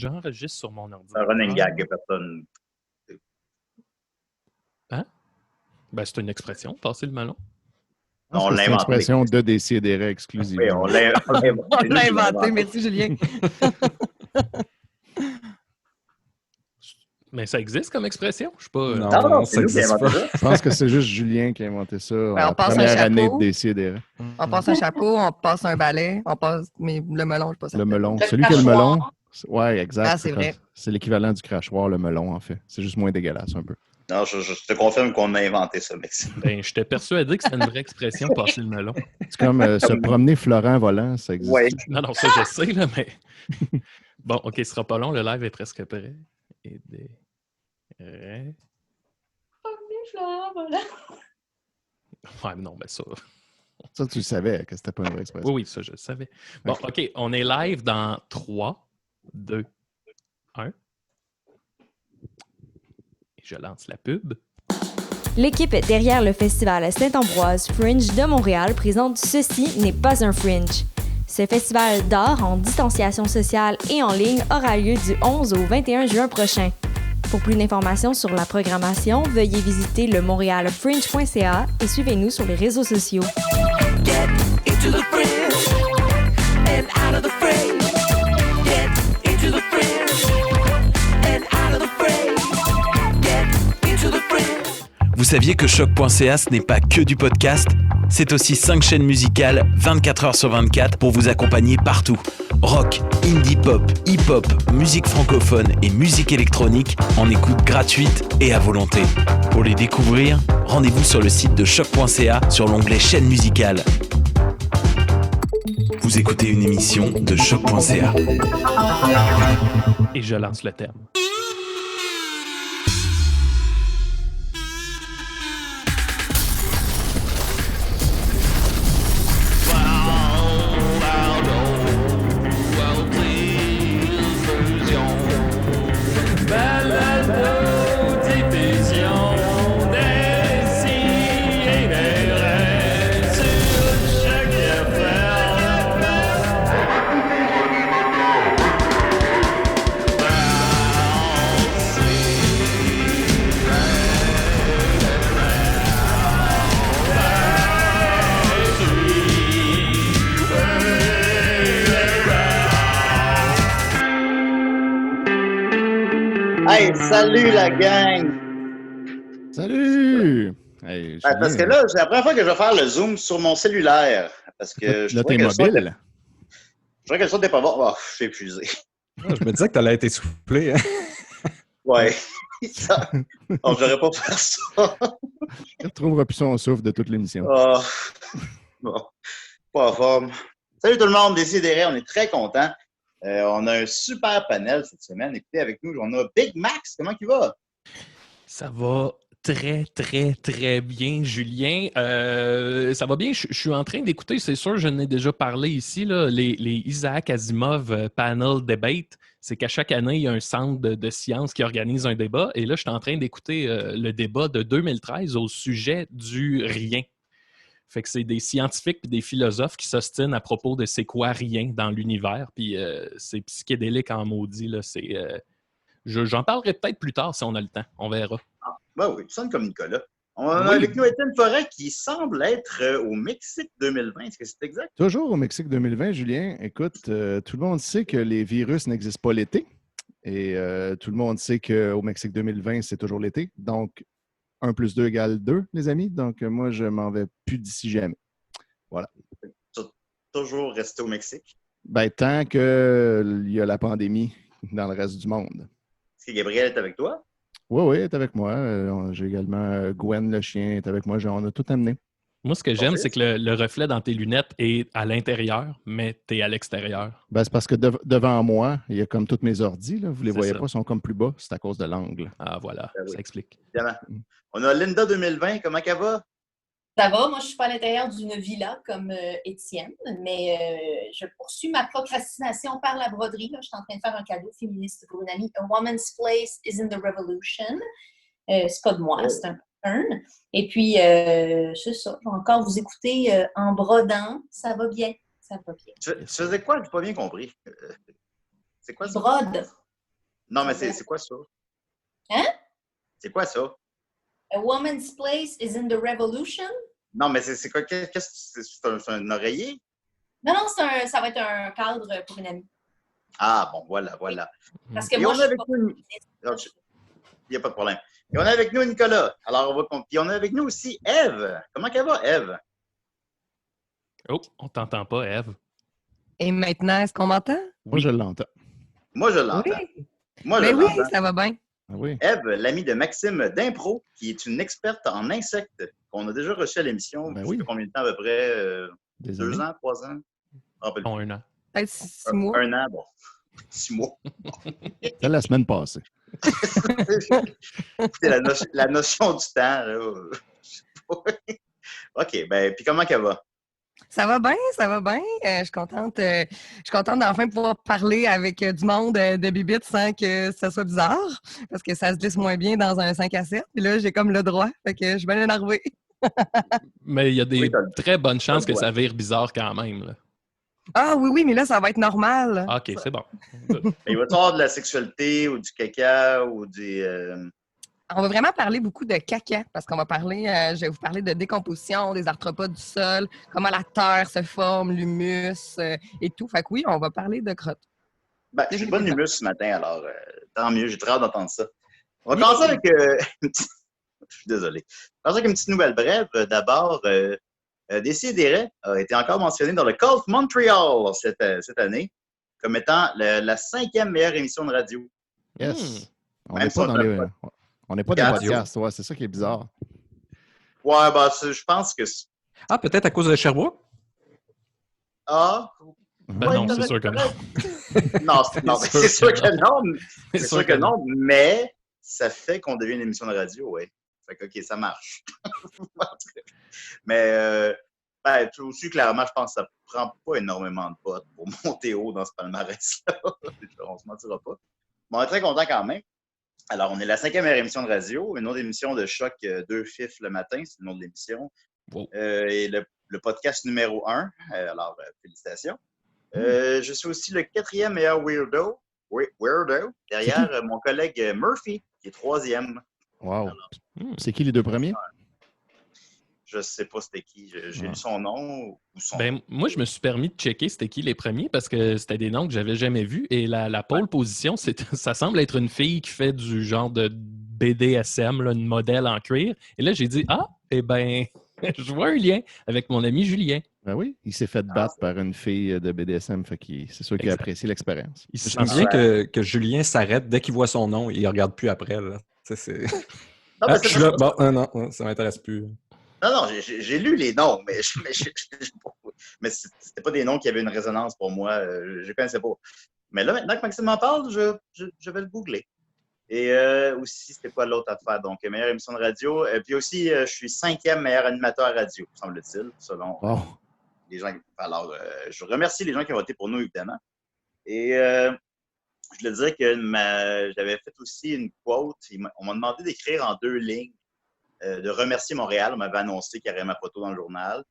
J'enregistre sur mon Un ordinateur. running gag que personne. Hein? Ben, c'est une expression, passer le melon. Je pense que c'est une expression de Décideret Oui, exclusivement. on l'a On l'a inventé. Merci, Julien. Mais ça existe comme expression? Je sais pas. Non, c'est nous qui avons inventé ça. Je pense que c'est juste Julien qui a inventé ça on la passe un première année chapeau. de Décideret. On passe un chapeau, on passe un balai, on passe. Mais le melon, je ne sais pas ça. Le melon. Le Celui qui a le crachoir. melon. Oui, exact. Ah, c'est vrai. C'est l'équivalent du crachoir, le melon, en fait. C'est juste moins dégueulasse un peu. Non, je te confirme qu'on a inventé ça, Maxime. Ben, j'étais persuadé que c'était une vraie expression, passer le melon. C'est comme se promener Florent volant, ça existe. Ouais. Non, ça, je sais, là, mais. Bon, OK, ce sera pas long. Le live est presque prêt. Et des. Voilà. Ouais, mais non, ben ça. Ça, tu le savais que c'était pas une vraie expression. Oui, ça, je le savais. Bon, OK, on est live dans 3, 2, 1. Et je lance la pub. L'équipe derrière le festival Saint-Ambroise Fringe de Montréal présente Ceci n'est pas un Fringe. Ce festival d'art en distanciation sociale et en ligne aura lieu du 11 au 21 juin prochain. Pour plus d'informations sur la programmation, veuillez visiter le montrealfringe.ca et suivez-nous sur les réseaux sociaux. Get into the fringe and out of the frame. Get into the fringe and out of the frame. Get into the fringe. Vous saviez que Choc.ca, ce n'est pas que du podcast? C'est aussi 5 chaînes musicales, 24 heures sur 24, pour vous accompagner partout. Rock, indie pop, hip-hop, musique francophone et musique électronique en écoute gratuite et à volonté. Pour les découvrir, rendez-vous sur le site de Choc.ca sur l'onglet chaîne musicale. Vous écoutez une émission de Choc.ca. Et je lance le thème. Hey, salut la gang! Salut! Hey, Parce que là, c'est la première fois que je vais faire le Zoom sur mon cellulaire. Parce que je là, t'es trouvais que mobile. Je trouvais que le son n'était pas bon. Oh, je suis épuisé. Je me disais que tu allais être essoufflé. Hein? Ouais. On ne devrait pas faire ça. Il retrouvera plus son souffle de toute l'émission. Oh. Bon. Pas en forme. Salut tout le monde, Décidérez, on est très contents. On a un super panel cette semaine. Écoutez, avec nous, on a Big Max. Comment il va? Ça va très, très, très bien, Julien. Ça va bien. Je suis en train d'écouter, c'est sûr, je n'ai déjà parlé ici, là, les Isaac Asimov Panel Debate. C'est qu'à chaque année, il y a un centre de sciences qui organise un débat. Et là, je suis en train d'écouter le débat de 2013 au sujet du rien. Fait que c'est des scientifiques et des philosophes qui s'ostinent à propos de c'est quoi rien dans l'univers. Puis c'est psychédélique en maudit. Là. J'en parlerai peut-être plus tard si on a le temps. On verra. Ah, ben oui, tu sonnes comme Nicolas. On a avec nous Étienne Forêt qui semble être au Mexique 2020. Est-ce que c'est exact? Toujours au Mexique 2020, Julien. Écoute, tout le monde sait que les virus n'existent pas l'été. Et tout le monde sait qu'au Mexique 2020, c'est toujours l'été. Donc, 1 + 2 = 2, les amis. Donc, moi, je m'en vais plus d'ici jamais. Voilà. Tu vas toujours rester au Mexique? Ben, tant qu'il y a la pandémie dans le reste du monde. Est-ce que Gabriel est avec toi? Oui, elle est avec moi. J'ai également Gwen, le chien, est avec moi. On a tout amené. Moi, ce que j'aime, c'est que le reflet dans tes lunettes est à l'intérieur, mais tu es à l'extérieur. Ben, c'est parce que devant moi, il y a comme tous mes ordis. Là. Vous les voyez pas, ils sont comme plus bas. C'est à cause de l'angle. Ah, voilà, Ben oui. ça explique. Évidemment. On a Linda 2020. Comment elle va? Ça va, moi je ne suis pas à l'intérieur d'une villa comme Étienne, mais je poursuis ma procrastination par la broderie. Là. Je suis en train de faire un cadeau féministe pour une amie. A woman's place is in the revolution. C'est pas de moi, c'est un pattern. Et puis, c'est ça. Je vais encore vous écouter en brodant. Ça va bien. Ça va bien. Tu faisais quoi? Je n'ai pas bien compris. C'est quoi ça? Brode. Non, mais c'est quoi ça? Hein? C'est quoi ça? A woman's place is in the revolution? Non, mais c'est quoi? Qu'est-ce que c'est un oreiller? Non, ça va être un cadre pour une amie. Ah, bon, voilà. Parce que Et moi, on je a suis avec nous... Il n'y a pas de problème. Et on a avec nous Nicolas. Alors, puis on a avec nous aussi Ève. Comment qu'elle va, Ève? Oh, on t'entend pas, Ève. Et maintenant, est-ce qu'on m'entend? Moi, je l'entends. Moi, je l'entends. Oui. Moi, je Ben oui, l'entends. ça va bien. Ah oui. Ève, l'amie de Maxime d'Impro, qui est une experte en insectes, qu'on a déjà reçu à l'émission. Ben Ça oui. fait combien de temps à peu près? Des 2 années. ans, 3 ans? Rappelle Non, 1 an. Peut-être 6 mois. 1 an, bon. 6 mois. C'était la semaine passée. Écoutez, la notion du temps, là. OK, ben, puis comment qu'elle va? Ça va bien, ça va bien. Je suis contente d'enfin pouvoir parler avec du monde de bibites sans que ça soit bizarre, parce que ça se glisse moins bien dans un 5 à 7. Puis là, j'ai comme le droit, fait que je suis bien énervée. Mais il y a des Oui, très bonnes chances que Ouais. ça vire bizarre quand même. Là. Ah oui, mais là, ça va être normal. Ah, OK, c'est bon. Ben, il va y avoir de la sexualité ou du caca ou du... On va vraiment parler beaucoup de caca, parce qu'on va parler, je vais vous parler de décomposition, des arthropodes du sol, comment la terre se forme, l'humus et tout. Fait que oui, on va parler de crottes. Ben, je suis de bonne humeur ce matin, alors tant mieux, j'ai très hâte d'entendre ça. On va commencer avec... Je suis désolé. On va commencer avec une petite nouvelle brève. D'abord, Décideret a été encore mentionné dans le Cult Montreal cette année comme étant la 5e meilleure émission de radio. Yes. On Même n'est si pas on dans a les... pas- On n'est pas des Radio. podcasts, ouais, c'est ça qui est bizarre. Ouais, ben, je pense que... Ah, peut-être à cause de Sherbrooke? Ah, Ben ouais, non, t'as c'est sûr que non. non, c'est sûr que non. C'est C'est sûr que non, mais ça fait qu'on devient une émission de radio, oui. Fait que, OK, ça marche. Mais, ben, aussi, clairement, je pense que ça prend pas énormément de potes pour monter haut dans ce palmarès-là. On se mentira pas. Mais on est très content quand même. Alors, on est la 5e meilleure émission de radio, une autre émission de choc 2 fifs le matin, c'est le nom de l'émission. Wow. Et le podcast numéro 1. Alors, félicitations. Je suis aussi le 4e meilleur weirdo, derrière mon collègue Murphy, qui est 3e. Wow. C'est qui les 2 premiers? Je sais pas c'était qui. J'ai lu son nom ou son Ben, moi, je me suis permis de checker c'était qui les premiers parce que c'était des noms que j'avais jamais vus. Et la pole position, ça semble être une fille qui fait du genre de BDSM, là, une modèle en cuir. Et là, j'ai dit, eh ben, je vois un lien avec mon ami Julien. Ben oui, il s'est fait battre par une fille de BDSM, fait qu'il c'est sûr qu'il a apprécié l'expérience. Il se J'aime sent bien que Julien s'arrête dès qu'il voit son nom et il regarde plus après. Là. Tu sais, c'est... Non, mais Ah, je suis là. Bon, non, ça m'intéresse plus. Non, j'ai lu les noms, mais mais c'était pas des noms qui avaient une résonance pour moi. Je les connaissais pas. Mais là, maintenant que Maxime m'en parle, je vais le googler. Et aussi, c'était quoi l'autre affaire? Donc, meilleure émission de radio. Puis aussi, je suis 5e meilleur animateur radio, semble-t-il, selon les gens. Alors, je remercie les gens qui ont voté pour nous, évidemment. Et je le dirais que j'avais fait aussi une quote. On m'a demandé d'écrire en 2 lignes, de remercier Montréal. On m'avait annoncé qu'il y aurait ma photo dans le journal.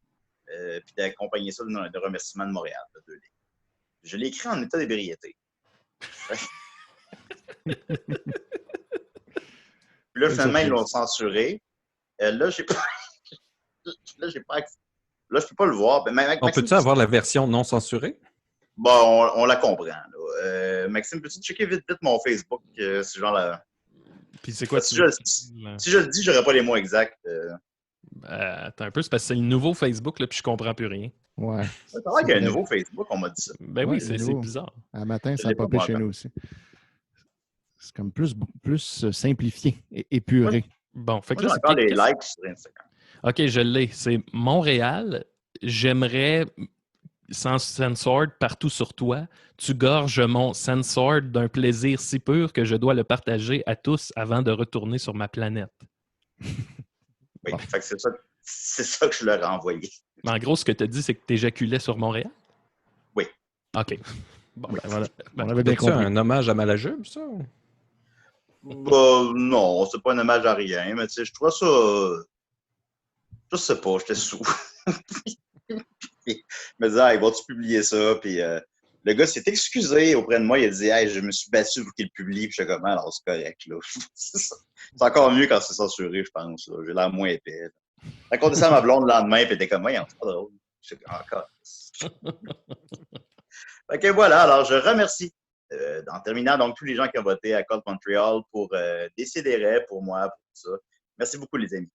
Puis d'accompagner ça de remerciement de Montréal, de 2 lignes. Je l'ai écrit en état d'ébriété. Puis là, finalement, ils l'ont censuré. Là, j'ai pas. Là, j'ai pas accès. Là, je peux pas le voir. On peut-tu avoir la version non censurée? Bon, on la comprend. Là. Maxime, peux-tu checker vite mon Facebook? C'est genre là. Puis c'est quoi Si je le dis, j'aurais pas les mots exacts. Attends un peu, c'est parce que c'est le nouveau Facebook, là, puis je comprends plus rien. Ouais. C'est vrai qu'il y a un nouveau Facebook, on m'a dit ça. Ben Ouais, oui, c'est nouveau. bizarre. Un matin, Je ça a l'ai pas popé chez encore. nous aussi. C'est comme plus simplifié et épuré. Bon, fait que Moi, là, j'ai encore les qu'est-ce- likes sur Instagram. OK, je l'ai. C'est Montréal. J'aimerais sans Censored partout sur toi. Tu gorges mon Censored d'un plaisir si pur que je dois le partager à tous avant de retourner sur ma planète. Oui, fait que c'est ça que je leur ai envoyé. Mais en gros, ce que tu as dit, c'est que tu éjaculais sur Montréal? Oui. OK. Bon, ben, Voilà. ben, On avait bien C'est ça, compris. un hommage à Malajube, ça? Bah, non, c'est pas un hommage à rien, mais tu sais, je trouve ça. Je sais pas, j'étais sous. Mais disais, hey, vas-tu publier ça? Puis Le gars s'est excusé auprès de moi. Il a dit « Hey, je me suis battu pour qu'il le publie. » Puis j'étais comme « Alors, c'est correct. » là. C'est encore mieux quand c'est censuré, je pense. Là. J'ai l'air moins épais. Là. Raconté ça à ma blonde le lendemain, puis elle était comme « Voyons, c'est pas drôle. » J'étais comme « Encore. » Fait que voilà. Alors, je remercie, en terminant, donc, tous les gens qui ont voté à Cult Montreal pour Décideret, pour moi, pour tout ça. Merci beaucoup, les amis.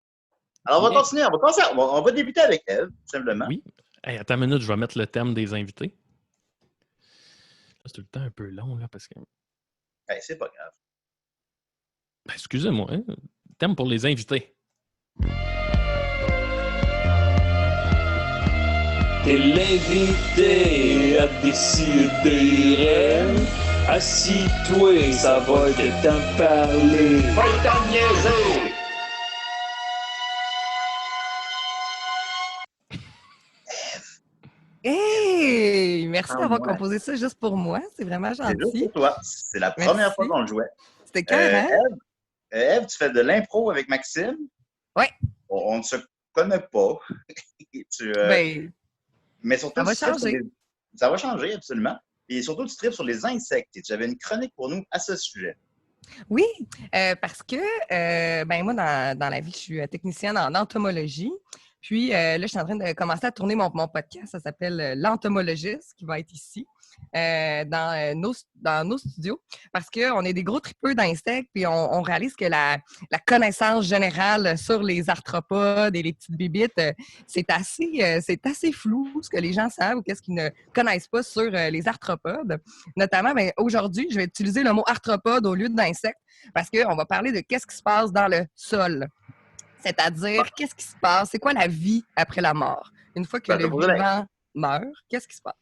Alors, on va continuer. On va débuter avec Eve, tout simplement. Oui. Hey, attends une minute, je vais mettre le thème des invités. C'est tout le temps un peu long, là, parce que... Hey, c'est pas grave. Ben, excusez-moi, hein? Thème pour les invités. T'es l'invité à décider. Assis-toi, ça va te t'en parler. Va t'en niaiser! Hey! Merci d'avoir composé ça juste pour moi. C'est vraiment C'est juste gentil. pour toi. C'est la première fois qu'on le jouait. C'était carré. Eve, tu fais de l'impro avec Maxime? Oui. On ne se connaît pas. Mais surtout, ça va changer. Ça va changer, absolument. Et surtout, tu tripes sur les insectes. Tu avais une chronique pour nous à ce sujet. Oui, parce que moi, dans la vie, je suis technicienne en entomologie. Puis là, je suis en train de commencer à tourner mon podcast. Ça s'appelle L'entomologiste, qui va être ici, dans nos studios. Parce qu'on est des gros tripeux d'insectes, puis on réalise que la connaissance générale sur les arthropodes et les petites bibites, c'est assez flou, ce que les gens savent ou qu'est-ce qu'ils ne connaissent pas sur les arthropodes. Notamment, aujourd'hui, je vais utiliser le mot arthropode au lieu d'insecte, parce qu'on va parler de qu'est-ce qui se passe dans le sol. C'est-à-dire, qu'est-ce qui se passe? C'est quoi la vie après la mort? Une fois que le vivant meurt, qu'est-ce qui se passe?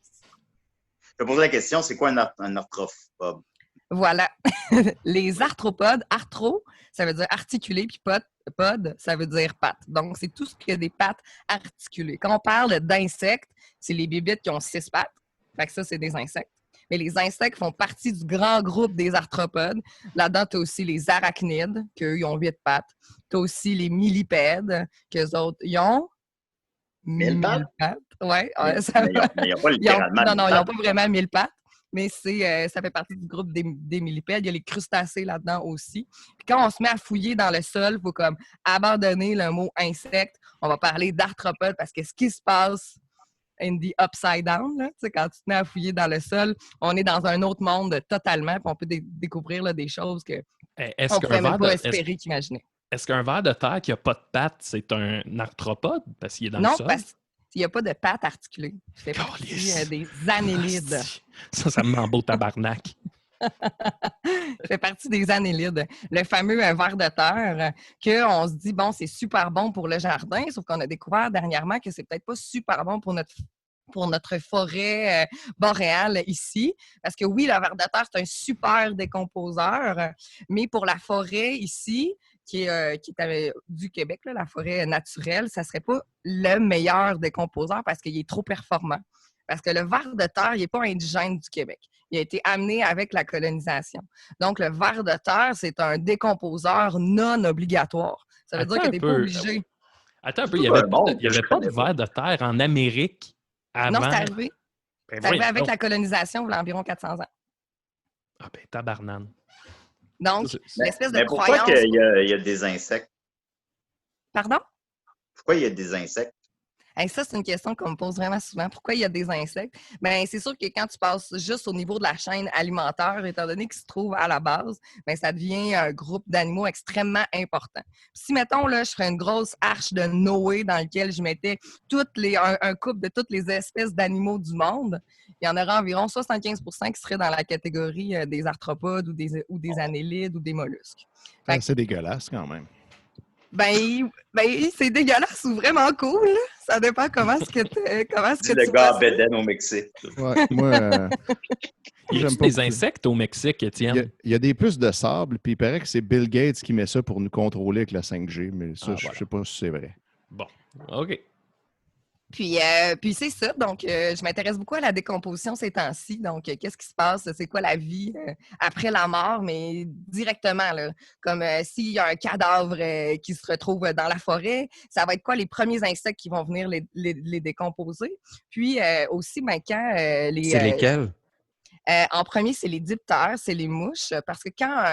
Je vais poser la question, c'est quoi un arthropode? Voilà. Les arthropodes, arthro, ça veut dire articulé, puis pod, ça veut dire pattes. Donc, c'est tout ce qui a des pattes articulées. Quand on parle d'insectes, c'est les bébites qui ont 6 pattes. Fait que ça, c'est des insectes. Mais les insectes font partie du grand groupe des arthropodes. Là-dedans, tu as aussi les arachnides, qu'eux, ils ont 8 pattes. Tu as aussi les millipèdes, qu'eux autres, ils ont 1000 pattes. Ouais, mais ils n'ont pas littéralement Non, ils n'ont pas vraiment 1000 pattes, mais ça fait partie du groupe des millipèdes. Il y a les crustacés là-dedans aussi. Puis quand on se met à fouiller dans le sol, il faut comme abandonner le mot insecte. On va parler d'arthropodes parce que ce qui se passe in the upside down, là, quand tu te mets à fouiller dans le sol, on est dans un autre monde totalement, puis on peut découvrir là, des choses qu'on ne pourrait même pas espérer qu'imaginer. Est-ce qu'un ver de terre qui n'a pas de pattes, c'est un arthropode parce qu'il est dans le sol? Non, parce qu'il n'y a pas de pattes articulées. C'est des annélides. Ça me m'emballe tabarnak. Ça fait partie des annélides. Le fameux ver de terre, qu'on se dit, bon, c'est super bon pour le jardin, sauf qu'on a découvert dernièrement que c'est peut-être pas super bon pour notre forêt boréale ici. Parce que oui, le ver de terre, c'est un super décomposeur, mais pour la forêt ici, qui est du Québec, là, la forêt naturelle, ça ne serait pas le meilleur décomposeur parce qu'il est trop performant. Parce que le ver de terre, il n'est pas indigène du Québec. Il a été amené avec la colonisation. Donc, le ver de terre, c'est un décomposeur non obligatoire. Ça veut dire que tu n'es pas obligé. Attends un peu, il n'y avait pas de ver de terre en Amérique avant? Non, c'est arrivé. C'est arrivé avec la colonisation, il y a environ 400 ans. Ah ben, tabarnane. Donc, l'espèce de pourquoi croyance... Pourquoi il y a des insectes? Pardon? Pourquoi il y a des insectes? Hey, ça, c'est une question qu'on me pose vraiment souvent. Pourquoi il y a des insectes? Bien, c'est sûr que quand tu passes juste au niveau de la chaîne alimentaire, étant donné qu'ils se trouvent à la base, bien, ça devient un groupe d'animaux extrêmement important. Puis si, mettons, là, je ferais une grosse arche de Noé dans laquelle je mettais un couple de toutes les espèces d'animaux du monde, il y en aurait environ 75 % qui seraient dans la catégorie des arthropodes ou des annélides ou des mollusques. C'est dégueulasse quand même. Ben, c'est dégueulasse ou vraiment cool. Là. Ça dépend comment est-ce que tu le gars à Bédène au Mexique. Ouais, moi, il y a des insectes au Mexique, Étienne? Il y a des puces de sable, puis il paraît que c'est Bill Gates qui met ça pour nous contrôler avec la 5G, mais ça, je ne sais pas si c'est vrai. Bon, OK. Puis c'est ça. Donc, je m'intéresse beaucoup à la décomposition ces temps-ci. Donc, qu'est-ce qui se passe? C'est quoi la vie après la mort? Mais directement, là, comme s'il y a un cadavre qui se retrouve dans la forêt, ça va être quoi les premiers insectes qui vont venir les décomposer? Puis aussi, quand les... C'est lesquels? En premier, c'est les diptères, c'est les mouches, parce que quand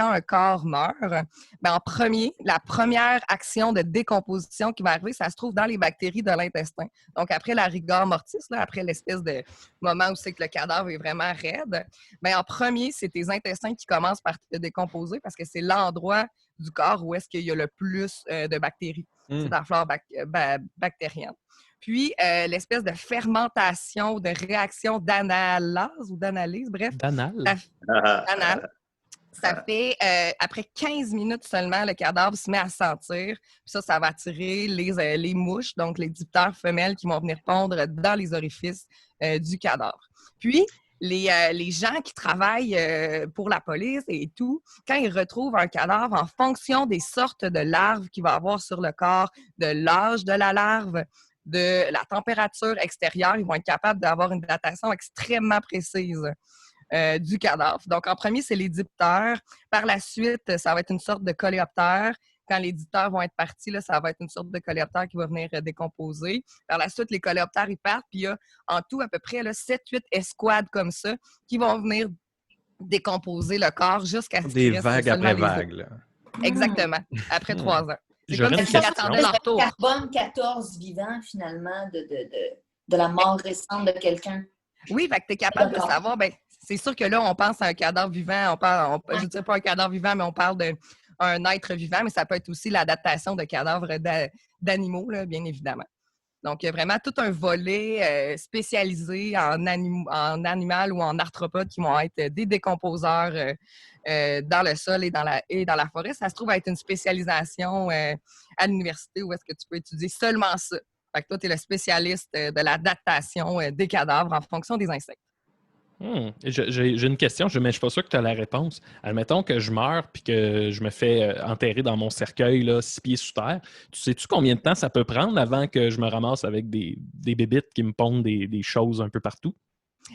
un corps meurt, ben en premier, la première action de décomposition qui va arriver, ça se trouve dans les bactéries de l'intestin. Donc, après la rigor mortis, là, après l'espèce de moment où c'est que le cadavre est vraiment raide, ben en premier, c'est tes intestins qui commencent par te décomposer parce que c'est l'endroit du corps où est-ce qu'il y a le plus de bactéries. C'est dans la flore bactérienne. Puis, l'espèce de fermentation, de réaction d'analase ou d'analyse, bref. D'anal? Anal. Ça fait, après 15 minutes seulement, le cadavre se met à sentir. Puis ça va attirer les mouches, donc les diptères femelles qui vont venir pondre dans les orifices du cadavre. Puis, les gens qui travaillent pour la police et tout, quand ils retrouvent un cadavre en fonction des sortes de larves qu'il va avoir sur le corps, de l'âge de la larve, de la température extérieure, ils vont être capables d'avoir une datation extrêmement précise du cadavre. Donc, en premier, c'est les diptères. Par la suite, ça va être une sorte de coléoptère. Quand les diptères vont être partis, là, ça va être une sorte de coléoptère qui va venir décomposer. Par la suite, les coléoptères, ils partent, puis il y a en tout à peu près 7-8 escouades comme ça qui vont venir décomposer le corps jusqu'à ce qu'il reste vagues seulement après les os. vagues. Là. Exactement, après 3 ans. C'est J'aurais comme une s'ils question. attendaient leur tour. Carbone 14 vivant, finalement, de la mort récente de quelqu'un. Oui, fait que tu es capable de savoir, ben, c'est sûr que là, on pense à un cadavre vivant, je ne dis pas un cadavre vivant, mais on parle d'un être vivant, mais ça peut être aussi l'adaptation de cadavres d'animaux, là, bien évidemment. Donc, il y a vraiment tout un volet spécialisé en animal ou en arthropodes qui vont être des décomposeurs dans le sol et dans la forêt. Ça se trouve être une spécialisation à l'université où est-ce que tu peux étudier seulement ça. Fait que toi, tu es le spécialiste de l'adaptation des cadavres en fonction des insectes. J'ai une question, mais je ne suis pas sûr que tu as la réponse. Admettons que je meurs puis que je me fais enterrer dans mon cercueil, là, 6 pieds sous terre. Tu sais-tu combien de temps ça peut prendre avant que je me ramasse avec des bébites qui me pondent des choses un peu partout?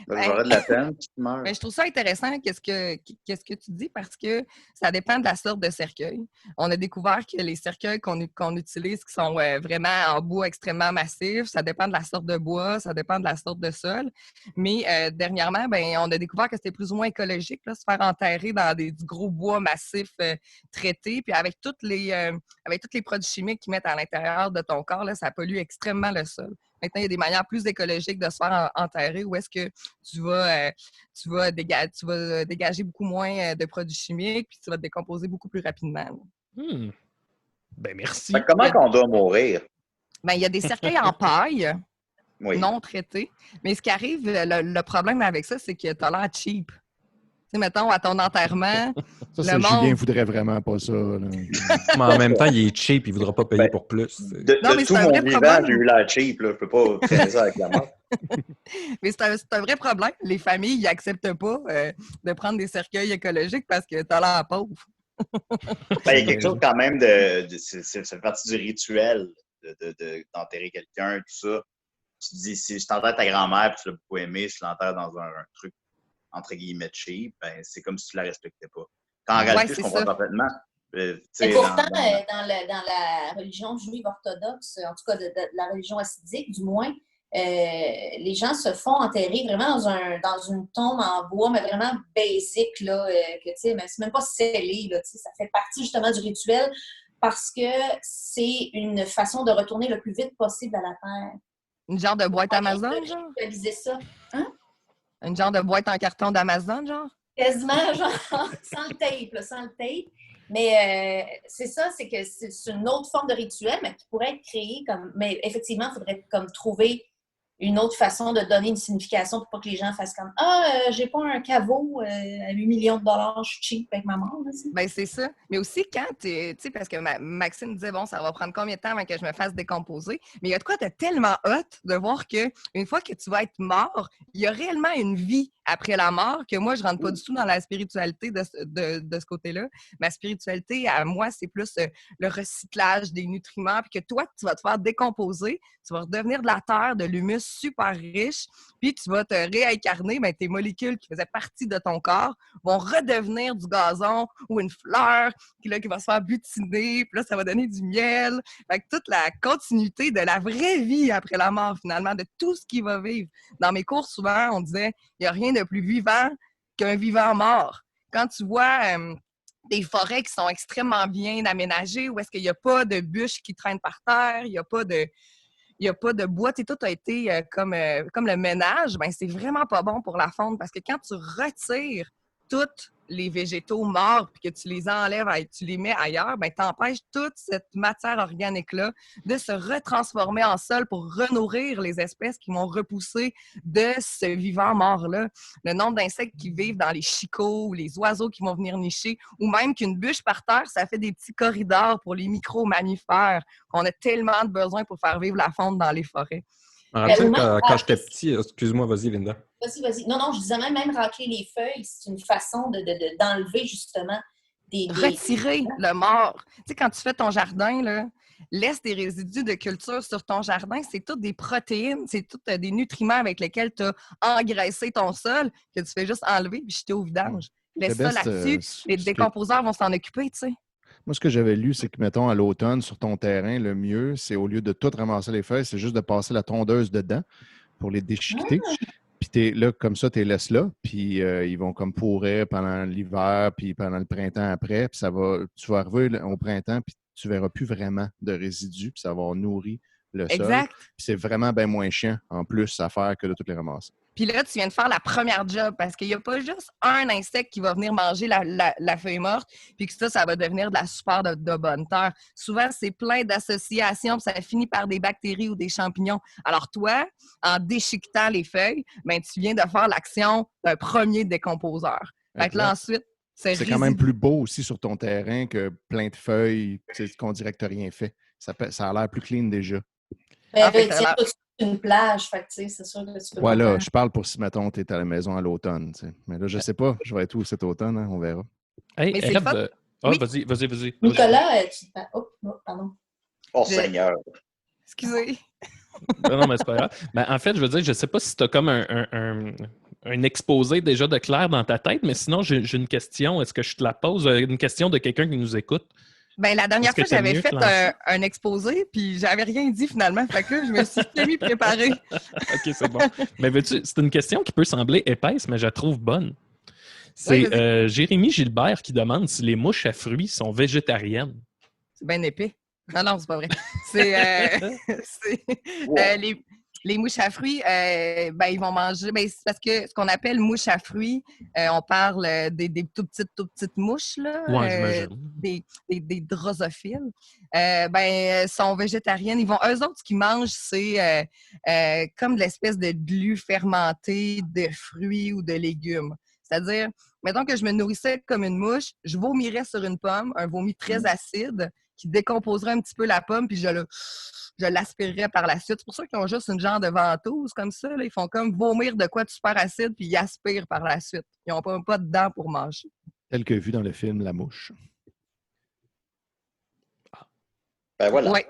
J'aurais de la peine, tu meurs. Je trouve ça intéressant qu'est-ce que tu dis parce que ça dépend de la sorte de cercueil. On a découvert que les cercueils qu'on utilise qui sont vraiment en bois extrêmement massif, ça dépend de la sorte de bois, ça dépend de la sorte de sol. Mais dernièrement, on a découvert que c'était plus ou moins écologique là, se faire enterrer dans du gros bois massif traité, puis avec tous les produits chimiques qu'ils mettent à l'intérieur de ton corps, là, ça pollue extrêmement le sol. Maintenant, il y a des manières plus écologiques de se faire enterrer où est-ce que tu vas dégager beaucoup moins de produits chimiques puis tu vas te décomposer beaucoup plus rapidement. Ben merci. Comment qu'on doit mourir? Il y a des cercueils en paille Oui. non traités. Mais ce qui arrive, le problème avec ça, c'est que tu as l'air cheap. Tu sais, mettons, à ton enterrement, Julien voudrait vraiment pas ça. Là. Mais en même temps, il est cheap, il ne voudra pas payer pour plus. Non, mais De c'est tout un mon vrai vivant, problème. j'ai eu l'air cheap. Là. Je peux pas faire ça avec la mort. Mais c'est un vrai problème. Les familles, ils n'acceptent pas de prendre des cercueils écologiques parce que tu as l'air pauvre. Il y a quelque chose quand même ça fait partie du rituel d'enterrer quelqu'un, tout ça. Tu te dis, si je t'enterre ta grand-mère et tu l'as beaucoup aimé, si tu l'enterres dans un truc entre guillemets cheap, c'est comme si tu la respectais pas. Quand en réalité, je comprends parfaitement. Et pourtant, dans la religion juive orthodoxe, en tout cas de la religion hassidique, du moins, les gens se font enterrer vraiment dans une tombe en bois, mais vraiment basic, là, que c'est même pas scellé, là, ça fait partie justement du rituel parce que c'est une façon de retourner le plus vite possible à la terre. Une genre de boîte Amazon, genre? Réaliser ça. Hein? Une genre de boîte en carton d'Amazon, genre? Quasiment, genre, sans le tape. Mais c'est ça, c'est que c'est une autre forme de rituel, mais qui pourrait être créée comme... Mais effectivement, il faudrait comme trouver une autre façon de donner une signification pour pas que les gens fassent comme « Ah, j'ai pas un caveau à 8 millions de dollars, je suis cheap avec ma mort. » C'est ça. Mais aussi, quand tu sais, parce que Maxime disait « Bon, ça va prendre combien de temps avant que je me fasse décomposer? » Mais il y a de quoi de tellement hot de voir qu'une fois que tu vas être mort, il y a réellement une vie après la mort que moi, je rentre pas du tout dans la spiritualité de ce côté-là. Ma spiritualité, à moi, c'est plus le recyclage des nutriments, puis que toi, tu vas te faire décomposer, tu vas redevenir de la terre, de l'humus super riche, puis tu vas te réincarner, ben, tes molécules qui faisaient partie de ton corps vont redevenir du gazon ou une fleur qui va se faire butiner, puis là, ça va donner du miel. Fait que toute la continuité de la vraie vie après la mort, finalement, de tout ce qui va vivre. Dans mes cours, souvent, on disait, il n'y a rien de plus vivant qu'un vivant mort. Quand tu vois des forêts qui sont extrêmement bien aménagées, où est-ce qu'il n'y a pas de bûches qui traînent par terre, il n'y a pas de bois, tout a été comme le ménage, ben c'est vraiment pas bon pour la faune parce que quand tu retires tous les végétaux morts puis que tu les enlèves, tu les mets ailleurs, ben t'empêches toute cette matière organique-là de se retransformer en sol pour renourrir les espèces qui vont repousser de ce vivant mort-là. Le nombre d'insectes qui vivent dans les chicots ou les oiseaux qui vont venir nicher ou même qu'une bûche par terre, ça fait des petits corridors pour les micro-mammifères qu'on a tellement de besoin pour faire vivre la faune dans les forêts. Quand j'étais petit, excuse-moi, vas-y, Linda. Vas-y. Non, je disais même racler les feuilles, c'est une façon d'enlever justement des... Retirer le mort. Tu sais, quand tu fais ton jardin, là, laisse des résidus de culture sur ton jardin, c'est toutes des protéines, c'est tous des nutriments avec lesquels tu as engraissé ton sol que tu fais juste enlever et jeter au vidange. Laisse ça là-dessus, les décomposeurs vont s'en occuper, tu sais. Moi, ce que j'avais lu, c'est que, mettons, à l'automne, sur ton terrain, le mieux, c'est au lieu de tout ramasser les feuilles, c'est juste de passer la tondeuse dedans pour les déchiqueter. Puis là, comme ça, tu les laisses là, puis ils vont comme pourrir pendant l'hiver, puis pendant le printemps après, puis tu vas arriver au printemps, puis tu verras plus vraiment de résidus, puis ça va nourrir le sol. Exact. Puis c'est vraiment bien moins chiant, en plus, à faire que de toutes les ramasser. Puis là, tu viens de faire la première job parce qu'il n'y a pas juste un insecte qui va venir manger la feuille morte puis que ça va devenir de la super de bonne terre. Souvent, c'est plein d'associations puis ça finit par des bactéries ou des champignons. Alors toi, en déchiquetant les feuilles, ben, tu viens de faire l'action d'un premier décomposeur. Fait que là, ensuite, c'est quand même plus beau aussi sur ton terrain que plein de feuilles qu'on dirait que tu n'as rien fait. Ça a l'air plus clean déjà. Une plage, fait que c'est sûr que tu peux... Voilà, je parle pour si, mettons, tu es à la maison à l'automne. T'sais. Mais là, je sais pas, je vais être où cet automne, hein, on verra. Hey, oui. Vas-y. Nicolas, pardon. Oh, Seigneur! Excusez. Non, mais c'est pas grave. Ben, en fait, je veux dire, je sais pas si tu as comme un exposé déjà de clair dans ta tête, mais sinon, j'ai une question. Est-ce que je te la pose? Une question de quelqu'un qui nous écoute. Ben, la dernière fois, j'avais fait un exposé, puis j'avais rien dit finalement. Fait que là, je me suis semi-préparée. OK, c'est bon. Mais veux-tu, c'est une question qui peut sembler épaisse, mais je la trouve bonne. C'est Jérémy Gilbert qui demande si les mouches à fruits sont végétariennes. C'est bien épais. Non, c'est pas vrai. Les mouches à fruits, ils vont manger. Ben, c'est parce que ce qu'on appelle mouches à fruits, on parle des tout petites mouches, là, des drosophiles. Sont végétariennes. Eux autres, ce qu'ils mangent, c'est comme de l'espèce de glu fermenté de fruits ou de légumes. C'est-à-dire, mettons que je me nourrissais comme une mouche, je vomirais sur une pomme, un vomi très acide qui décomposerait un petit peu la pomme, puis je l'aspirerais par la suite. C'est pour ça qu'ils ont juste une genre de ventouse comme ça. Là. Ils font comme vomir de quoi de super acide, puis ils aspirent par la suite. Ils n'ont pas de dents pour manger. Tel que vu dans le film La Mouche. Ben voilà. Oui.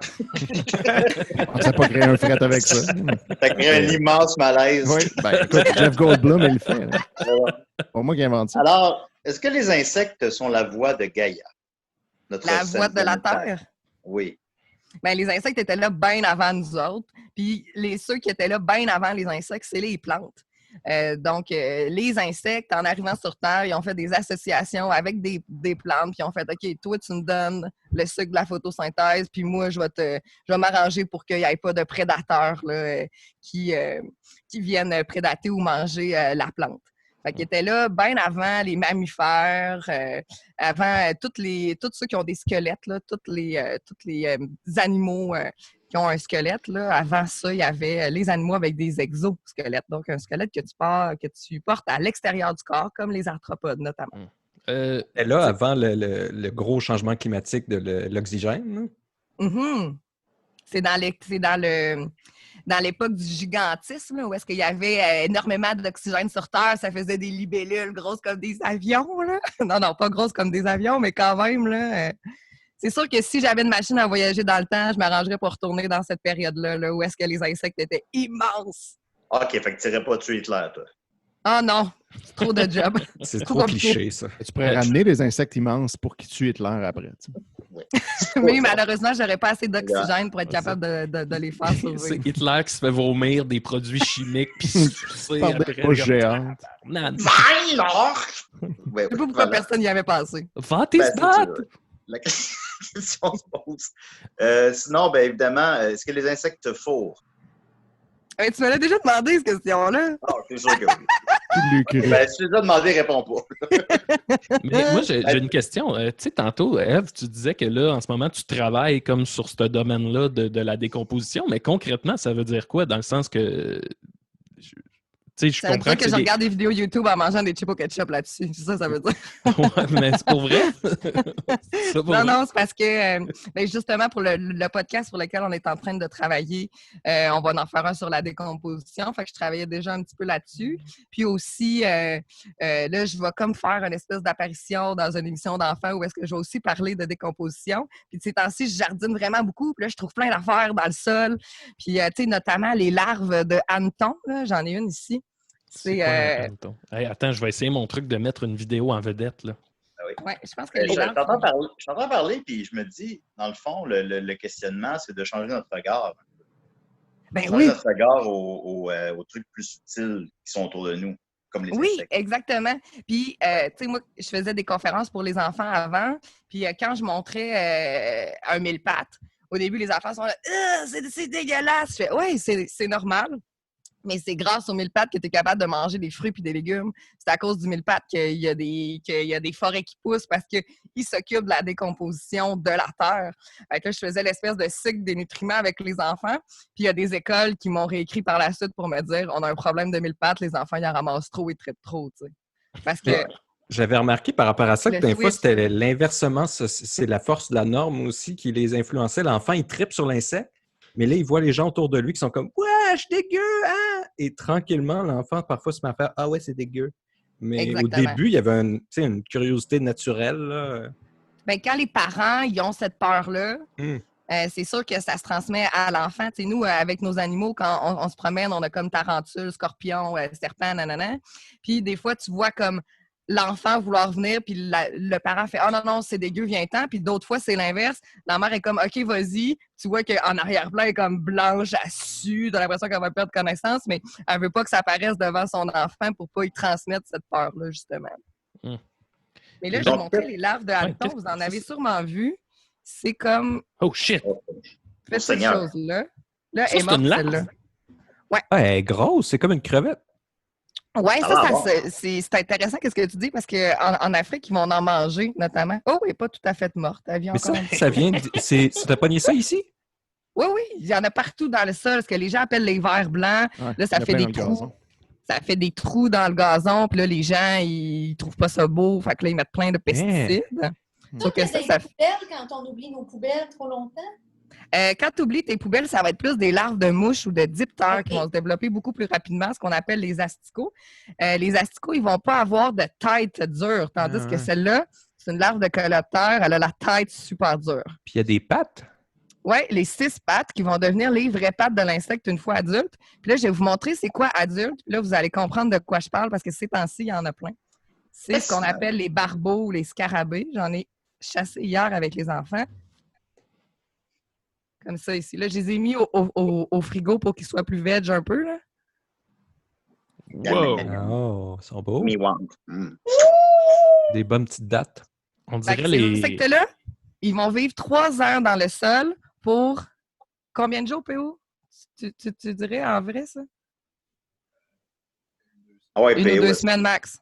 On ne s'est pas créé un fret avec ça. Ça crée un immense malaise. Oui. Ben, écoute, Jeff Goldblum, il le fait. C'est pas moi qui invente ça. Alors, est-ce que les insectes sont la voix de Gaïa? La voix de la Terre? Oui. Ben, les insectes étaient là bien avant nous autres. Puis ceux qui étaient là bien avant les insectes, c'est les plantes. Donc, les insectes, en arrivant sur Terre, ils ont fait des associations avec des plantes, puis ils ont fait « OK, toi, tu me donnes le sucre de la photosynthèse, puis moi, je vais m'arranger pour qu'il n'y ait pas de prédateurs là, qui viennent prédater ou manger la plante. » Fait qu'ils étaient là bien avant les mammifères, avant tous ceux qui ont des squelettes, là, tous les animaux qui ont un squelette. Là. Avant ça, il y avait les animaux avec des exosquelettes. Donc, un squelette que tu portes à l'extérieur du corps, comme les arthropodes notamment. Et là, avant le gros changement climatique de l'oxygène? Mm-hmm. C'est dans l'époque du gigantisme, là, où est-ce qu'il y avait énormément d'oxygène sur Terre, ça faisait des libellules grosses comme des avions. Là. Non, pas grosses comme des avions, mais quand même, là, C'est sûr que si j'avais une machine à voyager dans le temps, je m'arrangerais pour retourner dans cette période-là, là, où est-ce que les insectes étaient immenses. OK, fait que tu n'irais pas tuer Hitler, toi. Ah non, c'est trop de job. C'est Trop trop compliqué. cliché, ça. Tu pourrais ramener des insectes immenses pour qu'ils tuent Hitler après. Tu sais. Mais malheureusement, j'aurais pas assez d'oxygène pour être capable de les faire C'est survivre. Hitler qui se fait vomir des produits chimiques puis sucer Par des après. poches géantes. Non, Ouais, Je sais pas pourquoi personne n'y avait pensé. va-t-il Ben, se c'est battre? sûr. La question se pose. Sinon, ben évidemment, est-ce que les insectes te fourrent? Hey, tu me l'as déjà demandé, cette question-là. Ah, c'est sûr que oui. Lucru. Ben, si tu l'as demandé, réponds pas. Mais moi, j'ai une question. Tu sais, tantôt, Eve, tu disais que là, en ce moment, tu travailles comme sur ce domaine-là de la décomposition, mais concrètement, ça veut dire quoi? Dans le sens que... Tu sais, je Ça veut comprends dire que c'est je des- regarde des vidéos YouTube en mangeant des chips au ketchup là-dessus. C'est ça veut dire. Ouais, mais c'est pour vrai? C'est ça pour Non, vrai? non, c'est parce que ben justement, pour le podcast sur lequel on est en train de travailler, on va en faire un sur la décomposition. Fait que je travaillais déjà un petit peu là-dessus. Puis aussi, là, je vais comme faire une espèce d'apparition dans une émission d'enfants où est-ce que je vais aussi parler de décomposition. Puis de ces temps-ci, je jardine vraiment beaucoup. Puis là, je trouve plein d'affaires dans le sol. Puis, tu sais, notamment les larves de hanneton. Là, j'en ai une ici. C'est quoi un hanneton? Hey, attends, je vais essayer mon truc de mettre une vidéo en vedette, là. Ouais, je pense que Je les larves... t'entends parler, puis je me dis, dans le fond, le questionnement, c'est de changer notre regard. Ben Changer oui. notre regard aux trucs plus subtils qui sont autour de nous, comme les Oui, insectes. exactement. Puis, tu sais, moi, je faisais des conférences pour les enfants avant. Puis, quand je montrais un mille pattes, au début, les enfants sont là, c'est dégueulasse. Je fais, oui, c'est normal. Mais c'est grâce aux mille pattes que tu es capable de manger des fruits et des légumes. C'est à cause du mille pattes qu'il y a des forêts qui poussent parce qu'ils s'occupent de la décomposition de la terre. Fait que là, je faisais l'espèce de cycle des nutriments avec les enfants. Puis il y a des écoles qui m'ont réécrit par la suite pour me dire on a un problème de mille pattes, les enfants, ils en ramassent trop et traitent trop. Tu sais. Parce que. J'avais remarqué par rapport à ça que Le des fois, switch. c'était l'inversement. C'est la force de la norme aussi qui les influençait. L'enfant, il trippe sur l'insecte, mais là, il voit les gens autour de lui qui sont comme « Wesh, dégueu! Hein? » Et tranquillement, l'enfant, parfois, se met à faire « Ah ouais, c'est dégueu. » Mais Exactement. au début, il y avait une curiosité naturelle. Là. Ben, quand les parents ils ont cette peur-là, c'est sûr que ça se transmet à l'enfant. Tu sais, nous, avec nos animaux, quand on se promène, on a comme tarentule, scorpion, serpent, nanana. Puis des fois, tu vois comme l'enfant vouloir venir, puis le parent fait « Ah non, non, c'est dégueu, viens-t'en. » Puis d'autres fois, c'est l'inverse. La mère est comme « OK, vas-y. » Tu vois qu'en arrière-plan, elle est comme blanche, elle sue, t'as l'impression qu'elle va perdre connaissance, mais elle veut pas que ça apparaisse devant son enfant pour pas y transmettre cette peur-là, justement. Mais là, je Donc, montrais les larves de hanneton. Vous en avez sûrement vu. C'est comme Oh shit! cette Seigneur. chose-là. Là, Ça, elle est c'est morte, une larve? celle-là. Ah, elle est grosse, c'est comme une crevette. Oui, Ah, ça, bon. c'est intéressant qu'est-ce que tu dis parce qu'en Afrique, ils vont en manger, notamment. Oh, elle n'est pas tout à fait morte. Elle vit Mais encore ça, un petit ça peu. vient... T'as pogné ça ici? Oui, oui, il y en a partout dans le sol, ce que les gens appellent les vers blancs. Ouais, Là, il y ça en a fait plein des dans le trous. gazon. Ça fait des trous dans le gazon, puis là, les gens, ils trouvent pas ça beau. Fait que là, ils mettent plein de pesticides. Sauf que Toutes ça, les ça poubelles, quand on oublie nos poubelles trop longtemps. quand tu oublies tes poubelles, ça va être plus des larves de mouches ou de diptères qui Ok. vont se développer beaucoup plus rapidement, ce qu'on appelle les asticots. Les asticots, ils vont pas avoir de tête dure, tandis que celle-là, c'est une larve de coléoptère, elle a la tête super dure. Puis il y a des pattes. Oui, les 6 pattes qui vont devenir les vraies pattes de l'insecte une fois adulte. Puis là, je vais vous montrer c'est quoi adulte. Puis là, vous allez comprendre de quoi je parle parce que ces temps-ci, il y en a plein. C'est ce qu'on appelle les barbeaux ou les scarabées. J'en ai chassé hier avec les enfants. Comme ça ici. Là, je les ai mis au frigo pour qu'ils soient plus veg un peu. Là. Wow! Oh, ils sont beaux. Me want. Mm. Des bonnes petites dates. On Fait dirait que ces les... insectes-là, ils vont vivre 3 heures dans le sol pour combien de jours, PO? Tu dirais en vrai, ça? Ah ouais, 1 PO, ou 2 ouais. semaines max.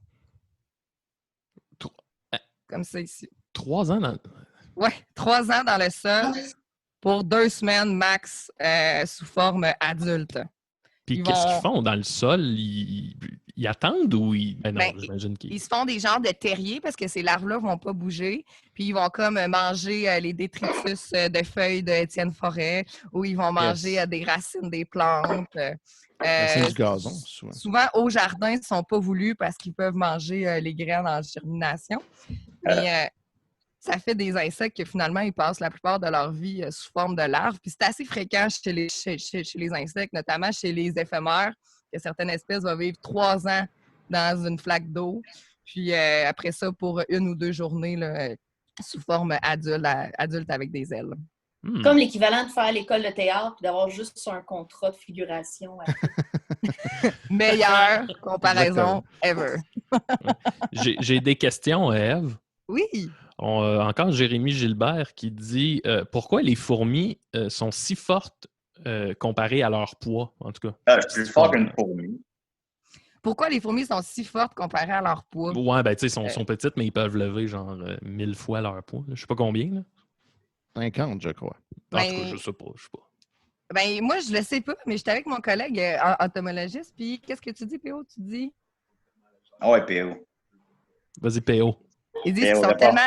Tro- Comme ça ici. 3 ans dans... Oui, 3 ans dans le sol pour 2 semaines max sous forme adulte. Puis Ils qu'est-ce vont- qu'ils font dans le sol? Ils attendent ou ils... Ben non, Ben, j'imagine qu'ils... Ils se font des genres de terriers parce que ces larves-là vont pas bouger. Puis ils vont comme manger les détritus de feuilles de Étienne Forêt ou ils vont manger des racines des plantes. C'est du gazon, souvent. Souvent, au jardin, ils ne sont pas voulus parce qu'ils peuvent manger les graines en germination. Mais ça fait des insectes que finalement, ils passent la plupart de leur vie sous forme de larves. Puis c'est assez fréquent chez les insectes, notamment chez les éphémères, que certaines espèces vont vivre 3 ans dans une flaque d'eau. Puis après ça, pour 1 ou 2 journées, là, sous forme adulte avec des ailes. Comme l'équivalent de faire l'école de théâtre et d'avoir juste un contrat de figuration. Meilleure comparaison ever. J'ai des questions, Ève. Oui. Encore Jérémy Gilbert qui dit pourquoi les fourmis sont si fortes comparées à leur poids, en tout cas. Je suis plus fort qu'une fourmi. Pourquoi les fourmis sont si fortes comparées à leur poids? Ouais, ben tu sais, sont petites, mais ils peuvent lever genre 1000 fois leur poids. Je sais pas combien, là. 50, je crois. En tout cas, je sais pas. Ben, moi, je le sais pas, mais j'étais avec mon collègue entomologiste, puis qu'est-ce que tu dis, P.O.? Tu dis? Ah ouais, P.O. Vas-y, P.O. Il dit,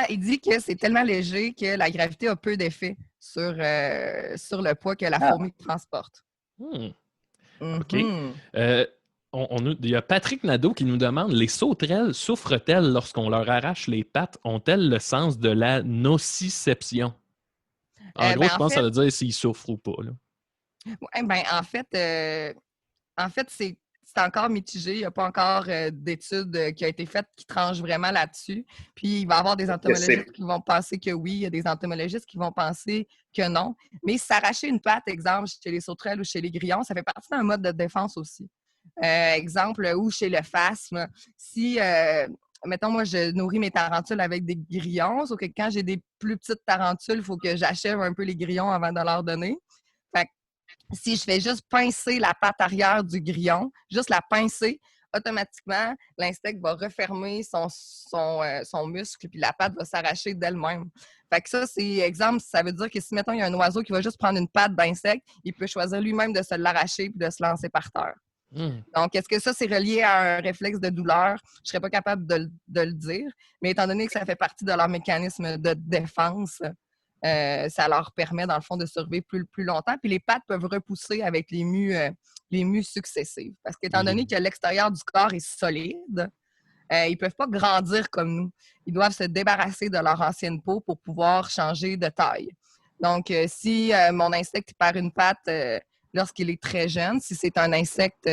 il dit que c'est tellement léger que la gravité a peu d'effet sur le poids que la fourmi transporte. OK. Il y a Patrick Nadeau qui nous demande les sauterelles souffrent-elles lorsqu'on leur arrache les pattes? Ont-elles le sens de la nociception? En gros, je pense que ça veut dire s'ils souffrent ou pas. Là. Ouais, ben, en fait, c'est encore mitigé. Il n'y a pas encore d'études qui a été faite qui tranchent vraiment là-dessus. Puis, il va y avoir des entomologistes qui vont penser que oui, il y a des entomologistes qui vont penser que non. Mais s'arracher une patte, exemple, chez les sauterelles ou chez les grillons, ça fait partie d'un mode de défense aussi. Exemple, ou chez le phasme, si, mettons, moi, je nourris mes tarentules avec des grillons, sauf que quand j'ai des plus petites tarentules, il faut que j'achève un peu les grillons avant de leur donner. Fait que si je fais juste pincer la patte arrière du grillon, juste la pincer, automatiquement, l'insecte va refermer son muscle puis la patte va s'arracher d'elle-même. Fait que ça, c'est exemple, ça veut dire que si, mettons, il y a un oiseau qui va juste prendre une patte d'insecte, il peut choisir lui-même de se l'arracher puis de se lancer par terre. Donc, est-ce que ça, c'est relié à un réflexe de douleur? Je ne serais pas capable de le dire, mais étant donné que ça fait partie de leur mécanisme de défense, ça leur permet, dans le fond, de survivre plus longtemps. Puis les pattes peuvent repousser avec les mues successives. Parce qu'étant donné que l'extérieur du corps est solide, ils ne peuvent pas grandir comme nous. Ils doivent se débarrasser de leur ancienne peau pour pouvoir changer de taille. Donc, si mon insecte perd une patte lorsqu'il est très jeune, si c'est un insecte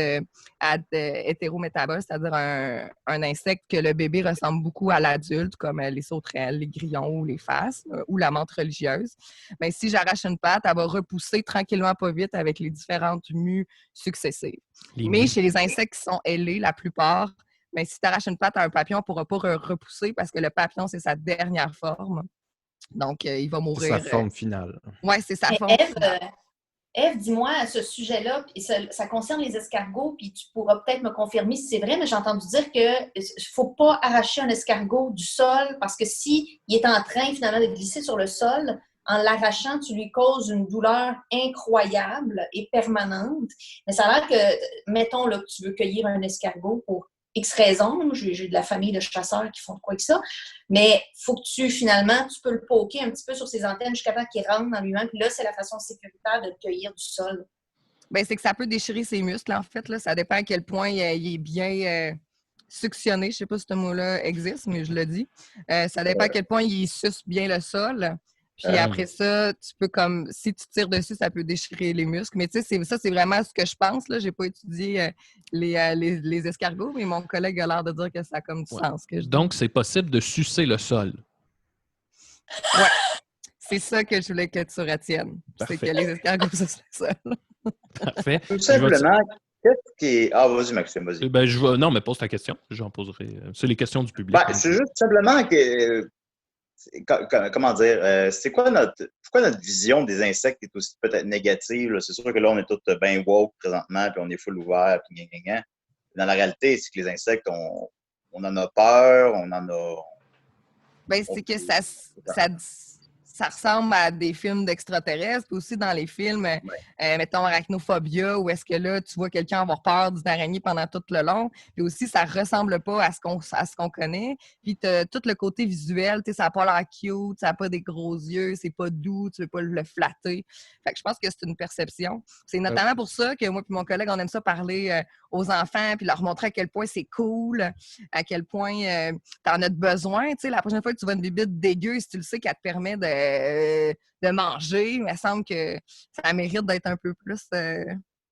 hétérométabole, c'est-à-dire un insecte que le bébé ressemble beaucoup à l'adulte, comme les sauterelles, les grillons ou les phasmes, ou la menthe religieuse, bien, si j'arrache une patte, elle va repousser tranquillement pas vite avec les différentes mues successives. Mais chez les insectes qui sont ailés, la plupart, bien, si tu arraches une patte à un papillon, on ne pourra pas repousser parce que le papillon, c'est sa dernière forme. Donc, il va mourir. C'est sa forme finale. Oui, c'est sa forme finale. Ève, dis-moi à ce sujet-là, et ça concerne les escargots, puis tu pourras peut-être me confirmer si c'est vrai, mais j'ai entendu dire qu'il ne faut pas arracher un escargot du sol parce que s'il est en train finalement de glisser sur le sol, en l'arrachant, tu lui causes une douleur incroyable et permanente. Mais ça a l'air que, mettons là, que tu veux cueillir un escargot pour X raisons, j'ai de la famille de chasseurs qui font de quoi que ça, mais il faut que tu peux le poker un petit peu sur ses antennes jusqu'à temps qu'il rentre dans lui-même, puis là, c'est la façon sécuritaire de le cueillir du sol. Bien, c'est que ça peut déchirer ses muscles, en fait, là. Ça dépend à quel point il est bien suctionné, je ne sais pas si ce mot-là existe, mais je le dis. Ça dépend à quel point il suce bien le sol. Puis après ça, tu peux comme, si tu tires dessus, ça peut déchirer les muscles. Mais tu sais, c'est vraiment ce que je pense. Je n'ai pas étudié les escargots, mais mon collègue a l'air de dire que ça a comme du sens. Donc, c'est possible de sucer le sol. Oui. C'est ça que je voulais que tu retiennes. Parfait. C'est que les escargots sucent le sol. Parfait. Tout simplement, qu'est-ce qui est... Ah, vas-y, Maxime, vas-y. Ben, non, mais pose ta question. J'en poserai. C'est les questions du public. Ben, c'est juste simplement que... Comment dire, c'est pourquoi notre vision des insectes est aussi peut-être négative? Là? C'est sûr que là, on est tous bien woke présentement, puis on est full ouvert, puis Dans la réalité, c'est que les insectes, on en a peur, on en a... Bien, c'est que ça ressemble à des films d'extraterrestres, puis aussi dans les films, mettons Arachnophobia, où est-ce que là, tu vois quelqu'un avoir peur d'une araignée pendant tout le long, puis aussi, ça ressemble pas à ce qu'on connaît, puis t'as tout le côté visuel, tu sais, ça n'a pas l'air cute, ça n'a pas des gros yeux, c'est pas doux, tu veux pas le flatter. Fait que je pense que c'est une perception. C'est notamment pour ça que moi et mon collègue, on aime ça parler aux enfants, puis leur montrer à quel point c'est cool, à quel point t'en as besoin. Tu sais, la prochaine fois que tu vois une bibite dégueu, si tu le sais qu'elle te permet de manger, il me semble que ça mérite d'être un peu plus,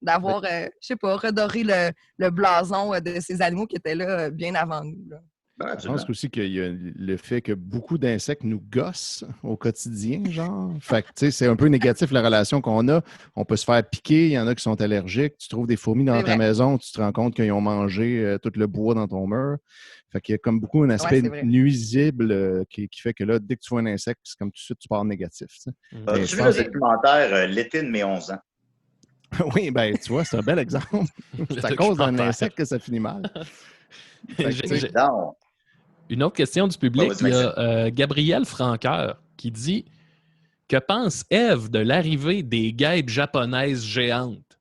d'avoir, je sais pas, redoré le blason de ces animaux qui étaient là bien avant nous. Là. Je pense aussi qu'il y a le fait que beaucoup d'insectes nous gossent au quotidien, genre. Fait que, tu sais, c'est un peu négatif la relation qu'on a. On peut se faire piquer, il y en a qui sont allergiques. Tu trouves des fourmis dans ta maison, tu te rends compte qu'ils ont mangé tout le bois dans ton mur. Fait qu'il y a comme beaucoup un aspect nuisible qui fait que là, dès que tu vois un insecte, c'est comme tout de suite, tu pars négatif. Tu vu le documentaire L'été de mes 11 ans? Oui, ben tu vois, c'est un bel exemple. C'est à cause d'un insecte que ça finit mal. Une autre question du public, il y a Gabriel Franqueur qui dit « Que pense Eve de l'arrivée des guêpes japonaises géantes? »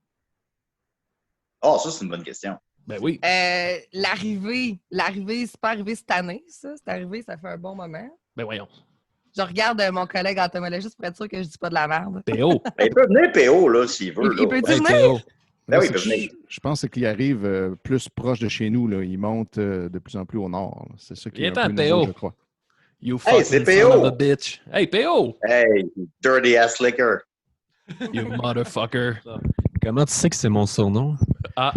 Oh, ça, c'est une bonne question. Ben oui. L'arrivée, c'est pas arrivé cette année, ça. C'est arrivé, ça fait un bon moment. Ben voyons. Je regarde mon collègue entomologiste pour être sûr que je dis pas de la merde. PO. Il peut venir PO, là, s'il veut. Il peut venir? Ben oui, il peut venir. Je pense qu'il arrive plus proche de chez nous. Là. Il monte de plus en plus au nord. Là. C'est ça qui est un peu nouveau, je crois. You fucking son of a bitch. Hey, PO! Hey, dirty ass liquor. You motherfucker. Comment tu sais que c'est mon surnom? Ah!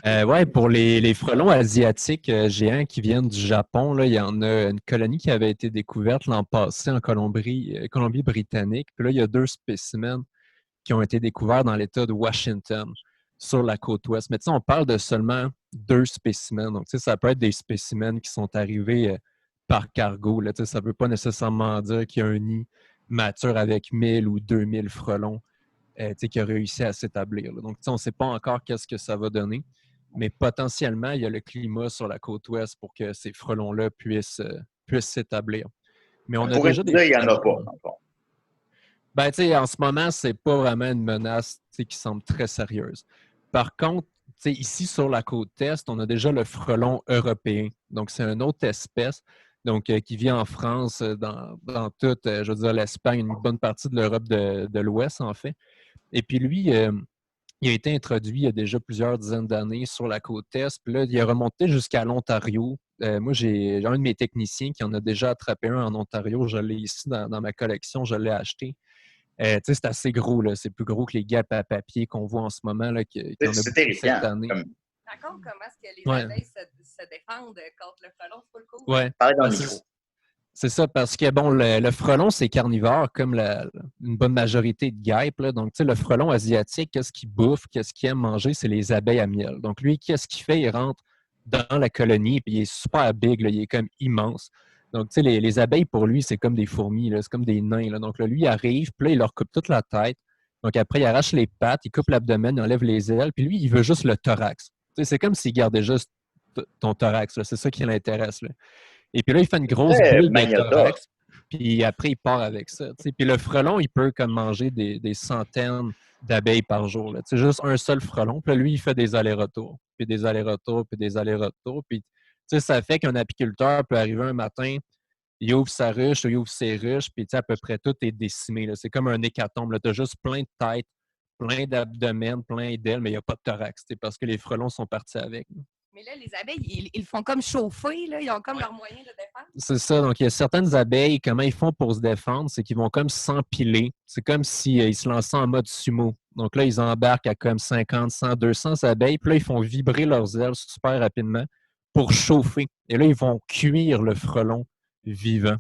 Ouais, pour les frelons asiatiques géants qui viennent du Japon, là, il y en a une colonie qui avait été découverte l'an passé en Colombie-Britannique. Puis là, il y a 2 spécimens qui ont été découverts dans l'État de Washington, sur la côte ouest. Mais tu sais, on parle de seulement 2 spécimens. Donc, tu sais, ça peut être des spécimens qui sont arrivés par cargo. Là, tu sais, ça ne veut pas nécessairement dire qu'il y a un nid mature avec 1000 ou 2000 frelons tu sais, qui a réussi à s'établir. Là. Donc, tu sais, on ne sait pas encore qu'est-ce que ça va donner. Mais potentiellement, il y a le climat sur la côte ouest pour que ces frelons-là puissent s'établir. Mais on a déjà des... il n'y en a pas, dans le fond. Ben, tu sais, en ce moment, c'est pas vraiment une menace qui semble très sérieuse. Par contre, tu sais, ici, sur la côte est, on a déjà le frelon européen. Donc, c'est une autre espèce qui vit en France, dans toute, je veux dire, l'Espagne, une bonne partie de l'Europe de l'Ouest, en fait. Et puis, lui, il a été introduit il y a déjà plusieurs dizaines d'années sur la côte est. Puis là, il est remonté jusqu'à l'Ontario. Moi, j'ai un de mes techniciens qui en a déjà attrapé un en Ontario. Je l'ai ici dans ma collection. Je l'ai acheté. C'est assez gros. Là. C'est plus gros que les guêpes à papier qu'on voit en ce moment. Là, c'est terrifiant. Par contre, comment est-ce que les abeilles se défendent contre le frelon? C'est pas le coup? Ouais. Parlez dans le micro. C'est ça, parce que bon, le frelon, c'est carnivore, comme une bonne majorité de guêpes. Là. Donc, tu sais, le frelon asiatique, qu'est-ce qu'il bouffe, qu'est-ce qu'il aime manger, c'est les abeilles à miel. Donc, lui, qu'est-ce qu'il fait? Il rentre dans la colonie, puis il est super big, là, il est comme immense. Donc, tu sais, les abeilles, pour lui, c'est comme des fourmis, là, c'est comme des nains. Là. Donc, là, lui, il arrive, puis là, il leur coupe toute la tête. Donc, après, il arrache les pattes, il coupe l'abdomen, il enlève les ailes, puis lui, il veut juste le thorax. Tu sais, c'est comme s'il gardait juste ton thorax, là. C'est ça qui l'intéresse, là. Et puis là, il fait une grosse bulle de thorax, puis après, il part avec ça. Tu sais. Puis le frelon, il peut comme manger des centaines d'abeilles par jour. C'est juste un seul frelon. Puis là, lui, il fait des allers-retours, puis des allers-retours, puis des allers-retours. Puis ça fait qu'un apiculteur peut arriver un matin, il ouvre sa ruche, il ouvre ses ruches, puis à peu près tout est décimé. Là. C'est comme un hécatombe. Tu as juste plein de têtes, plein d'abdomen, plein d'ailes, mais il n'y a pas de thorax, parce que les frelons sont partis avec. Mais là, les abeilles, ils font comme chauffer, là. Ils ont comme leur moyen de défense. C'est ça. Donc, il y a certaines abeilles, comment ils font pour se défendre, c'est qu'ils vont comme s'empiler. C'est comme s'ils se lançaient en mode sumo. Donc là, ils embarquent à comme 50, 100, 200 abeilles. Puis là, ils font vibrer leurs ailes super rapidement pour chauffer. Et là, ils vont cuire le frelon vivant.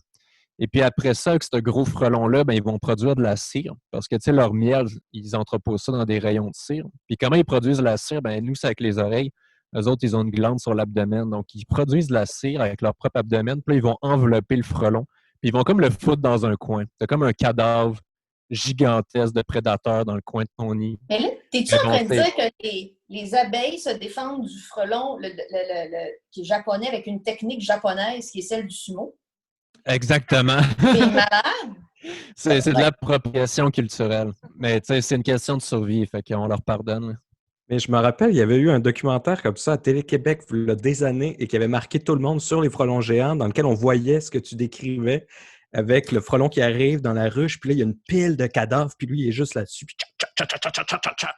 Et puis après ça, avec ce gros frelon-là, ben, ils vont produire de la cire. Parce que, tu sais, leur miel, ils entreposent ça dans des rayons de cire. Puis comment ils produisent la cire? Ben, nous, c'est avec les oreilles. Eux autres, ils ont une glande sur l'abdomen. Donc, ils produisent de la cire avec leur propre abdomen. Puis là, ils vont envelopper le frelon. Puis ils vont comme le foutre dans un coin. C'est comme un cadavre gigantesque de prédateur dans le coin de ton nid. Mais là, t'es-tu en train de dire que les abeilles se défendent du frelon qui est japonais avec une technique japonaise qui est celle du sumo? Exactement. C'est malade! C'est de l'appropriation culturelle. Mais tu sais, c'est une question de survie, fait qu'on leur pardonne. Mais je me rappelle, il y avait eu un documentaire comme ça à Télé-Québec il y a des années et qui avait marqué tout le monde sur les frelons géants, dans lequel on voyait ce que tu décrivais avec le frelon qui arrive dans la ruche, puis là, il y a une pile de cadavres, puis lui, il est juste là-dessus, puis tcha.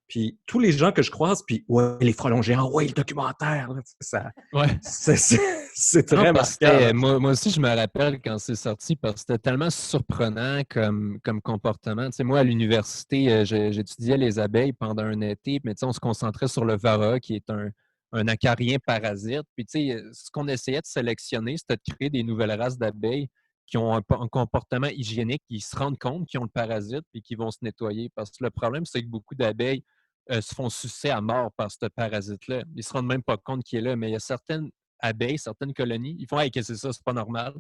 Puis tous les gens que je croise, puis ouais, les frelons géants, ouais, le documentaire, là, ça, Ouais. c'est très marquant. Moi aussi, je me rappelle quand c'est sorti parce que c'était tellement surprenant comme comportement. Tu sais, moi, à l'université, j'étudiais les abeilles pendant un été, mais tu sais, on se concentrait sur le varroa, qui est un acarien parasite. Puis, tu sais, ce qu'on essayait de sélectionner, c'était de créer des nouvelles races d'abeilles qui ont un comportement hygiénique, qui se rendent compte qu'ils ont le parasite et qui vont se nettoyer. Parce que le problème, c'est que beaucoup d'abeilles se font sucer à mort par ce parasite-là. Ils ne se rendent même pas compte qu'il est là, mais il y a certaines abeilles, certaines colonies, ils font « Hey, qu'est-ce que c'est ça? C'est pas normal. »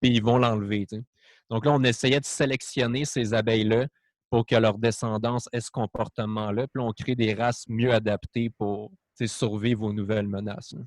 Puis ils vont l'enlever. Tu sais. Donc là, on essayait de sélectionner ces abeilles-là pour que leur descendance ait ce comportement-là. Puis là, on crée des races mieux adaptées pour survivre aux nouvelles menaces. Là.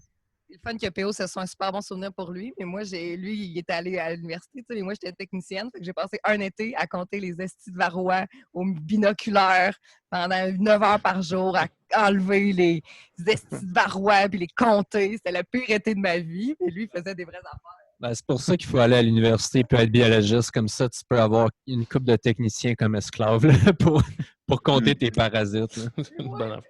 C'est le fun que PO, ce soit un super bon souvenir pour lui. Mais moi, lui, il est allé à l'université, tu sais, mais moi, j'étais technicienne. Fait que j'ai passé un été à compter les estis de varroa au binoculaire pendant 9 heures par jour, à enlever les estis de varroa puis les compter. C'était le pire été de ma vie. Et lui, il faisait des vraies affaires. Ben, c'est pour ça qu'il faut aller à l'université et être biologiste. Comme ça, tu peux avoir une couple de techniciens comme esclaves là, pour compter tes parasites. Là.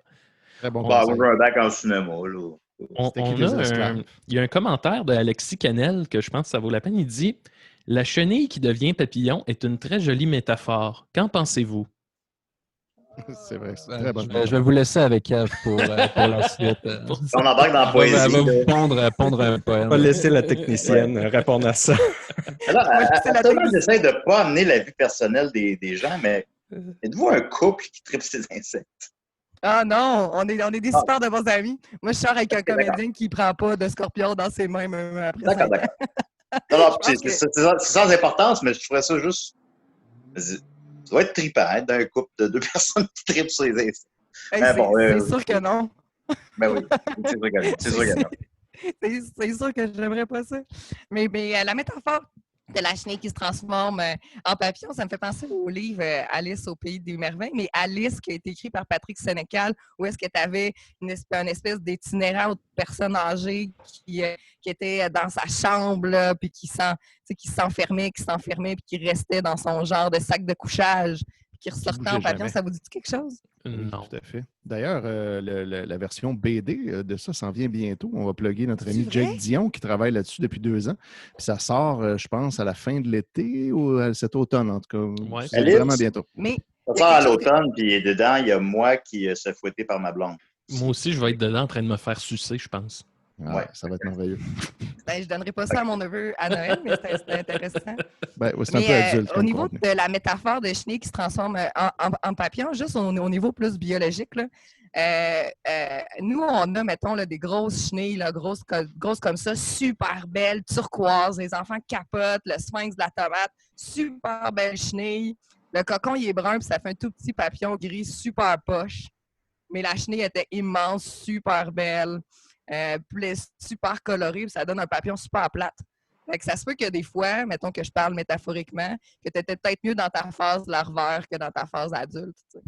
Très bon On va conseil. avoir un bac en cinéma, là. Il y a un commentaire d'Alexis Canel que je pense que ça vaut la peine. Il dit « La chenille qui devient papillon est une très jolie métaphore. Qu'en pensez-vous? » C'est vrai, c'est très bonne. Je vais vous laisser avec Eve pour la suite. On embarque dans la poésie. Elle va vous pondre un poème. On va laisser la technicienne répondre à ça. Alors, absolument, j'essaie de ne pas amener la vie personnelle des gens, mais êtes-vous un couple qui tripe ses insectes? Ah non, on est des super de bons amis. Moi, je sors avec un comédien qui ne prend pas de scorpion dans ses mains même après ça. D'accord. Non, c'est sans importance, mais je trouverais ça juste... Ça doit être trippant, hein, d'un couple de 2 personnes qui tripent sur les insectes. Hey, c'est sûr que non. Ben oui, c'est sûr que non. C'est sûr que j'aimerais pas ça. Mais la métaphore de la chenille qui se transforme en papillon, ça me fait penser au livre Alice au Pays des Merveilles, mais Alice qui a été écrit par Patrick Sénécal, où est-ce que tu avais une espèce d'itinérant de personne âgée qui était dans sa chambre, là, puis qui s'enfermait, puis qui restait dans son genre de sac de couchage, puis qui ressortait en papillon. Ça vous dit quelque chose? Non. Tout à fait. D'ailleurs, la version BD de ça s'en vient bientôt. On va plugger notre ami Jake Dion qui travaille là-dessus depuis 2 ans. Puis ça sort, je pense, à la fin de l'été ou cet automne, en tout cas. Ouais, c'est vraiment bientôt. Mais ça sort à l'automne, puis dedans, il y a moi qui se fait fouetter par ma blonde. Moi aussi, je vais être dedans en train de me faire sucer, je pense. Ah, ouais. Ça va être merveilleux. Ben, je ne donnerai pas ça à mon neveu à Noël, mais c'était intéressant. Ben, c'est un peu adulte. Au niveau de la métaphore de chenille qui se transforme en papillon, juste au niveau plus biologique, là, nous, on a, mettons, là, des grosses chenilles, là, grosses comme ça, super belles, turquoises. Les enfants capotent, le sphinx de la tomate, super belle chenille. Le cocon, il est brun, puis ça fait un tout petit papillon gris, super poche. Mais la chenille était immense, super belle. Super coloré, puis ça donne un papillon super plate. Fait que ça se peut que des fois, mettons que je parle métaphoriquement, que tu étais peut-être mieux dans ta phase larvaire que dans ta phase adulte. Tu sais.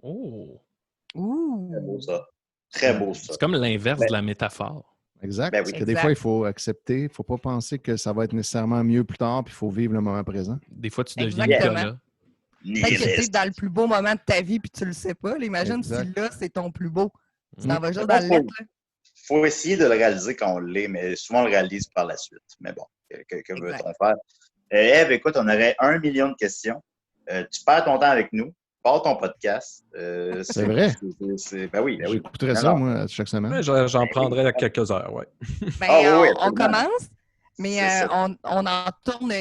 Oh! Ouh! Très beau ça. Très beau ça. C'est comme l'inverse de la métaphore. Exact. Ben oui. Parce que des fois, il faut accepter, il ne faut pas penser que ça va être nécessairement mieux plus tard, puis il faut vivre le moment présent. Des fois, tu deviens Exactement. Nicolas. Peut-être que tu es dans le plus beau moment de ta vie, puis tu le sais pas. Là, imagine Exact. si là, c'est ton plus beau. Tu t'en vas juste dans le lettre. Il faut essayer de le réaliser quand on l'est, mais souvent on le réalise par la suite. Mais bon, que veut-on faire? Ève, écoute, on aurait 1 million de questions. Tu perds ton temps avec nous. Pars ton podcast. C'est vrai? Ben oui. J'écouterais ça, moi, chaque semaine. Ouais, j'en prendrais quelques heures, oui. On commence, mais on en tourne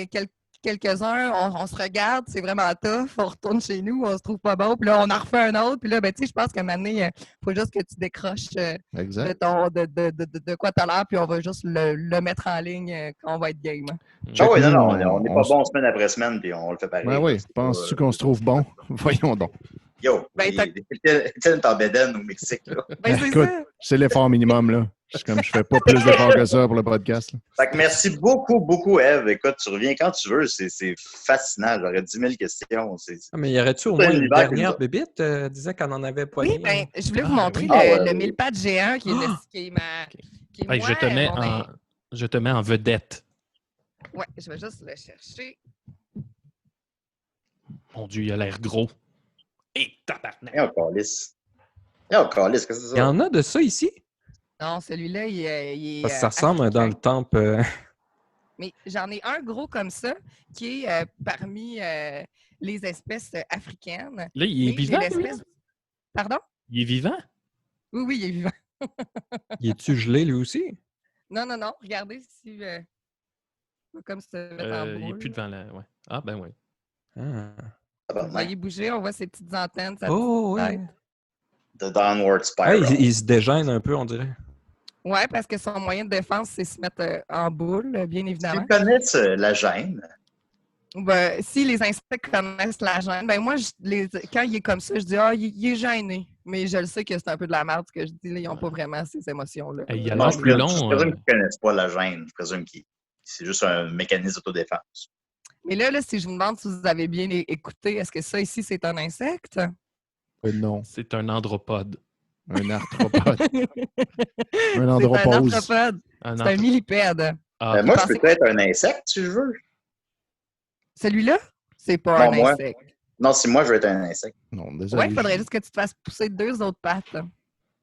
quelques-uns, on se regarde, c'est vraiment tough, on retourne chez nous, on se trouve pas bon, puis là, on en refait un autre, puis là, ben, tu sais, je pense qu'à un moment donné, il faut juste que tu décroches de quoi tu as l'air, puis on va juste le mettre en ligne quand on va être game. Ah oui, non, on n'est pas bon semaine après semaine, puis on le fait pareil. Ben oui, penses-tu qu'on se trouve bon? Voyons donc. Yo, Étienne est en bédaine au Mexique, là. Ben, c'est Écoute, ça. c'est l'effort minimum, là. Comme je fais pas plus d'efforts que ça pour le podcast. Là. Fait que merci beaucoup, Eve. Écoute, tu reviens quand tu veux. C'est fascinant. J'aurais 10 000 questions. Ah, mais y aurait-tu au C'est moins un une univers dernière que bébite? Disait qu'on en avait pas Oui, mis. ben, je voulais vous montrer oui. le mille-pattes géant qui est, qui est ma. Qui est Hey, moi, je te mets en vedette. Ouais, je vais juste le chercher. Mon Dieu, il a l'air gros. Et tabarnak! Et on calisse. Qu'est-ce que c'est Il y ça? en a de ça ici? Non, celui-là, il est. Parce que ça ressemble dans le temple. Mais j'en ai un gros comme ça qui est parmi les espèces africaines. Là, il est Mais j'ai vivant, lui? l'espèce- Pardon? Il est vivant? Oui, il est vivant. Il est-tu gelé lui aussi? Non. Regardez si. Il va comme se mettre en boule. Il est plus devant la... Ouais. Ah, ben oui. Vous voyez bouger, on voit ses petites antennes. Sa Oh, petite oui. tête. The Downward Spiral. Il se dégêne un peu, on dirait. Ouais, parce que son moyen de défense, c'est se mettre en boule, bien évidemment. Tu connais la gêne? Ben, si les insectes connaissent la gêne, ben moi, quand il est comme ça, je dis il est gêné. Mais je le sais que c'est un peu de la merde ce que je dis. Là, ils n'ont pas vraiment ces émotions-là. Hey, il y a Non, l'air je plus présume long. qu'ils ne connaissent pas la gêne. Je présume que c'est juste un mécanisme d'autodéfense. Mais là, si je vous demande si vous avez bien écouté, est-ce que ça ici, c'est un insecte? Non. C'est un andropode. Un arthropode. Un C'est un andropause. arthropode. C'est un millipède. Ah, Moi, je peux être un insecte, si je veux. Celui-là, c'est pas Non, un moi. insecte. Non, si moi, je veux être un insecte. Non, désolé. Ouais, il faudrait juste que tu te fasses pousser 2 autres pattes.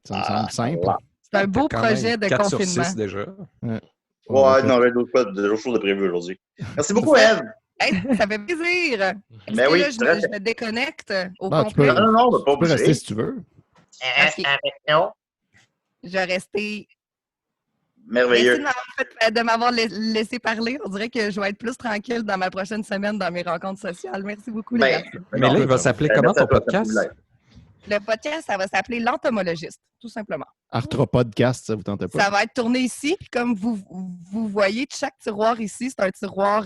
Ça me semble simple. voilà. C'est un beau Quand projet même de 4 sur confinement. 6 déjà. Ouais, non, j'ai d'autres choses de prévues aujourd'hui. Merci beaucoup, Eve. Hey, ça fait plaisir. Est-ce Ben que oui, là, tout à fait. je me déconnecte au Non, tu complet? peux- Non, on va pas Tu peux rester bouger. si tu veux. Ok. Je vais rester. Merci Merveilleux. de m'avoir laissé parler. On dirait que je vais être plus tranquille dans ma prochaine semaine dans mes rencontres sociales. Merci beaucoup, les Ben, garçons. Mais là, il va s'appeler comment ton podcast? Le podcast, ça va s'appeler L'entomologiste, tout simplement. Arthropodcast, ça vous tentait pas? Ça va être tourné ici. Puis comme vous voyez, chaque tiroir ici, c'est un tiroir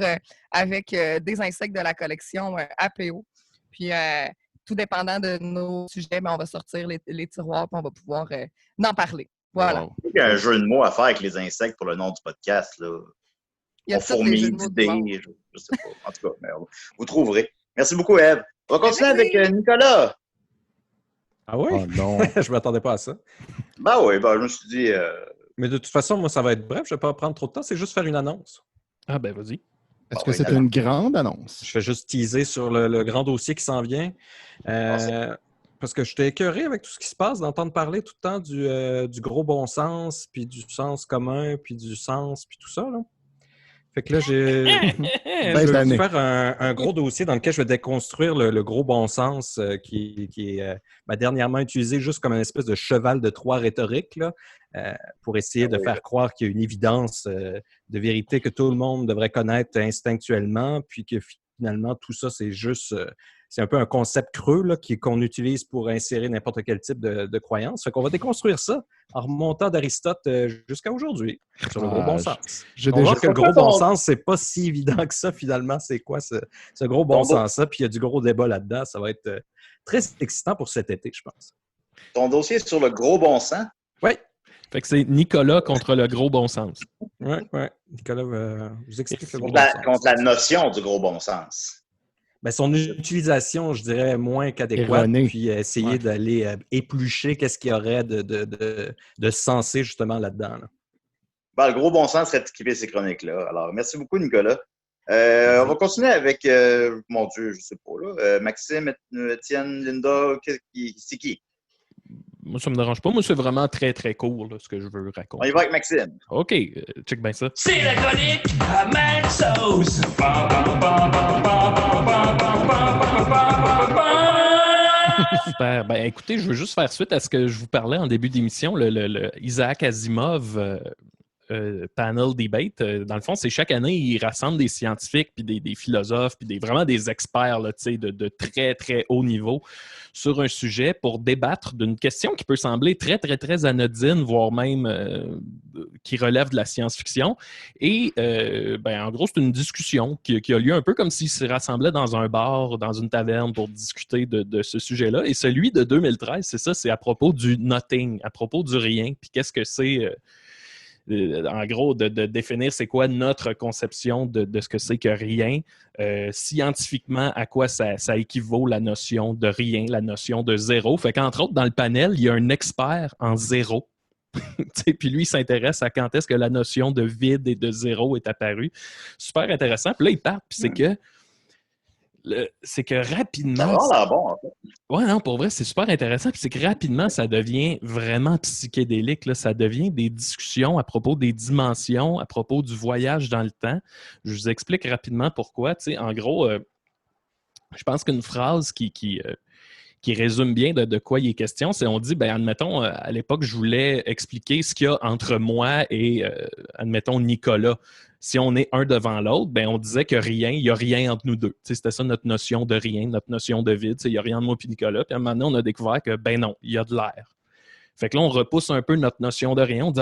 avec des insectes de la collection APO. Puis tout dépendant de nos sujets, ben, on va sortir les tiroirs et on va pouvoir en parler. Voilà. Wow. Il y a un jeu de mots à faire avec les insectes pour le nom du podcast. Là. Il y a On tous les fourmille jeux de mots du monde. d'idées. Je sais pas. En tout cas, mais vous trouverez. Merci beaucoup, Eve. On va continuer avec Nicolas. Ah oui? Oh non. Je m'attendais pas à ça. Ben oui, ben, je me suis dit. Mais de toute façon, moi, ça va être bref. Je vais pas prendre trop de temps. C'est juste faire une annonce. Ah, ben vas-y. Est-ce que c'est une grande annonce? Je fais juste teaser sur le grand dossier qui s'en vient. Parce que j'étais écœuré avec tout ce qui se passe, d'entendre parler tout le temps du gros bon sens, puis du sens commun, puis du sens, puis tout ça. Là. Fait que là, je vais vous faire un gros dossier dans lequel je vais déconstruire le gros bon sens qui est dernièrement utilisé juste comme une espèce de cheval de Troie rhétorique là, pour essayer de faire croire qu'il y a une évidence de vérité que tout le monde devrait connaître instinctuellement, puis que finalement, tout ça, c'est juste... c'est un peu un concept creux là, qu'on utilise pour insérer n'importe quel type de croyance. Fait qu'on va déconstruire ça en remontant d'Aristote jusqu'à aujourd'hui sur le gros bon sens. On voit que le gros bon sens, c'est pas si évident que ça, finalement. C'est quoi ce gros bon sens-là? Puis il y a du gros débat là-dedans. Ça va être très excitant pour cet été, je pense. Ton dossier est sur le gros bon sens? Oui. Fait que c'est Nicolas contre le gros bon sens. Oui. Nicolas vous explique le gros bon sens. Contre la notion du gros bon sens. Ben, son utilisation, je dirais, moins qu'adéquate, puis essayer d'aller éplucher qu'est-ce qu'il y aurait de sensé justement là-dedans. Là. Ben, le gros bon sens serait d'équiper ces chroniques-là. Alors, merci beaucoup, Nicolas. On va continuer avec, mon Dieu, je sais pas, là, Maxime, Étienne, Linda, c'est qui? Moi, ça me dérange pas. Moi, c'est vraiment très, très court, là, ce que je veux raconter. On y va avec Maxime. OK, check bien ça. C'est la chronique à Maxos. Super. Ben, écoutez, je veux juste faire suite à ce que je vous parlais en début d'émission, le Isaac Asimov panel debate. Dans le fond, c'est chaque année, il rassemble des scientifiques, puis des philosophes, puis vraiment des experts là, de très, très haut niveau sur un sujet pour débattre d'une question qui peut sembler très, très, très anodine, voire même qui relève de la science-fiction. Et en gros, c'est une discussion qui a lieu un peu comme s'ils se rassemblaient dans un bar, dans une taverne pour discuter de ce sujet-là. Et celui de 2013, c'est ça, c'est à propos du nothing, à propos du rien. Puis qu'est-ce que c'est... en gros, de définir c'est quoi notre conception de ce que c'est que rien. Scientifiquement, à quoi ça équivaut la notion de rien, la notion de zéro. Fait qu'entre autres, dans le panel, il y a un expert en zéro. Puis lui, il s'intéresse à quand est-ce que la notion de vide et de zéro est apparue. Super intéressant. Puis là, il parle, puis c'est que rapidement... Ça va l'air bon, en fait. Ouais, non, pour vrai, c'est super intéressant. Puis c'est que rapidement, ça devient vraiment psychédélique. Là. Ça devient des discussions à propos des dimensions, à propos du voyage dans le temps. Je vous explique rapidement pourquoi. En gros, je pense qu'une phrase qui résume bien de quoi il est question, c'est on dit, ben admettons, à l'époque, je voulais expliquer ce qu'il y a entre moi et, admettons, Nicolas. Si on est un devant l'autre, ben on disait que rien, il n'y a rien entre nous deux. C'était ça notre notion de rien, notre notion de vide. Il n'y a rien entre moi et Nicolas. Puis maintenant, on a découvert que, ben non, il y a de l'air. Fait que là, on repousse un peu notre notion de rien. On dit,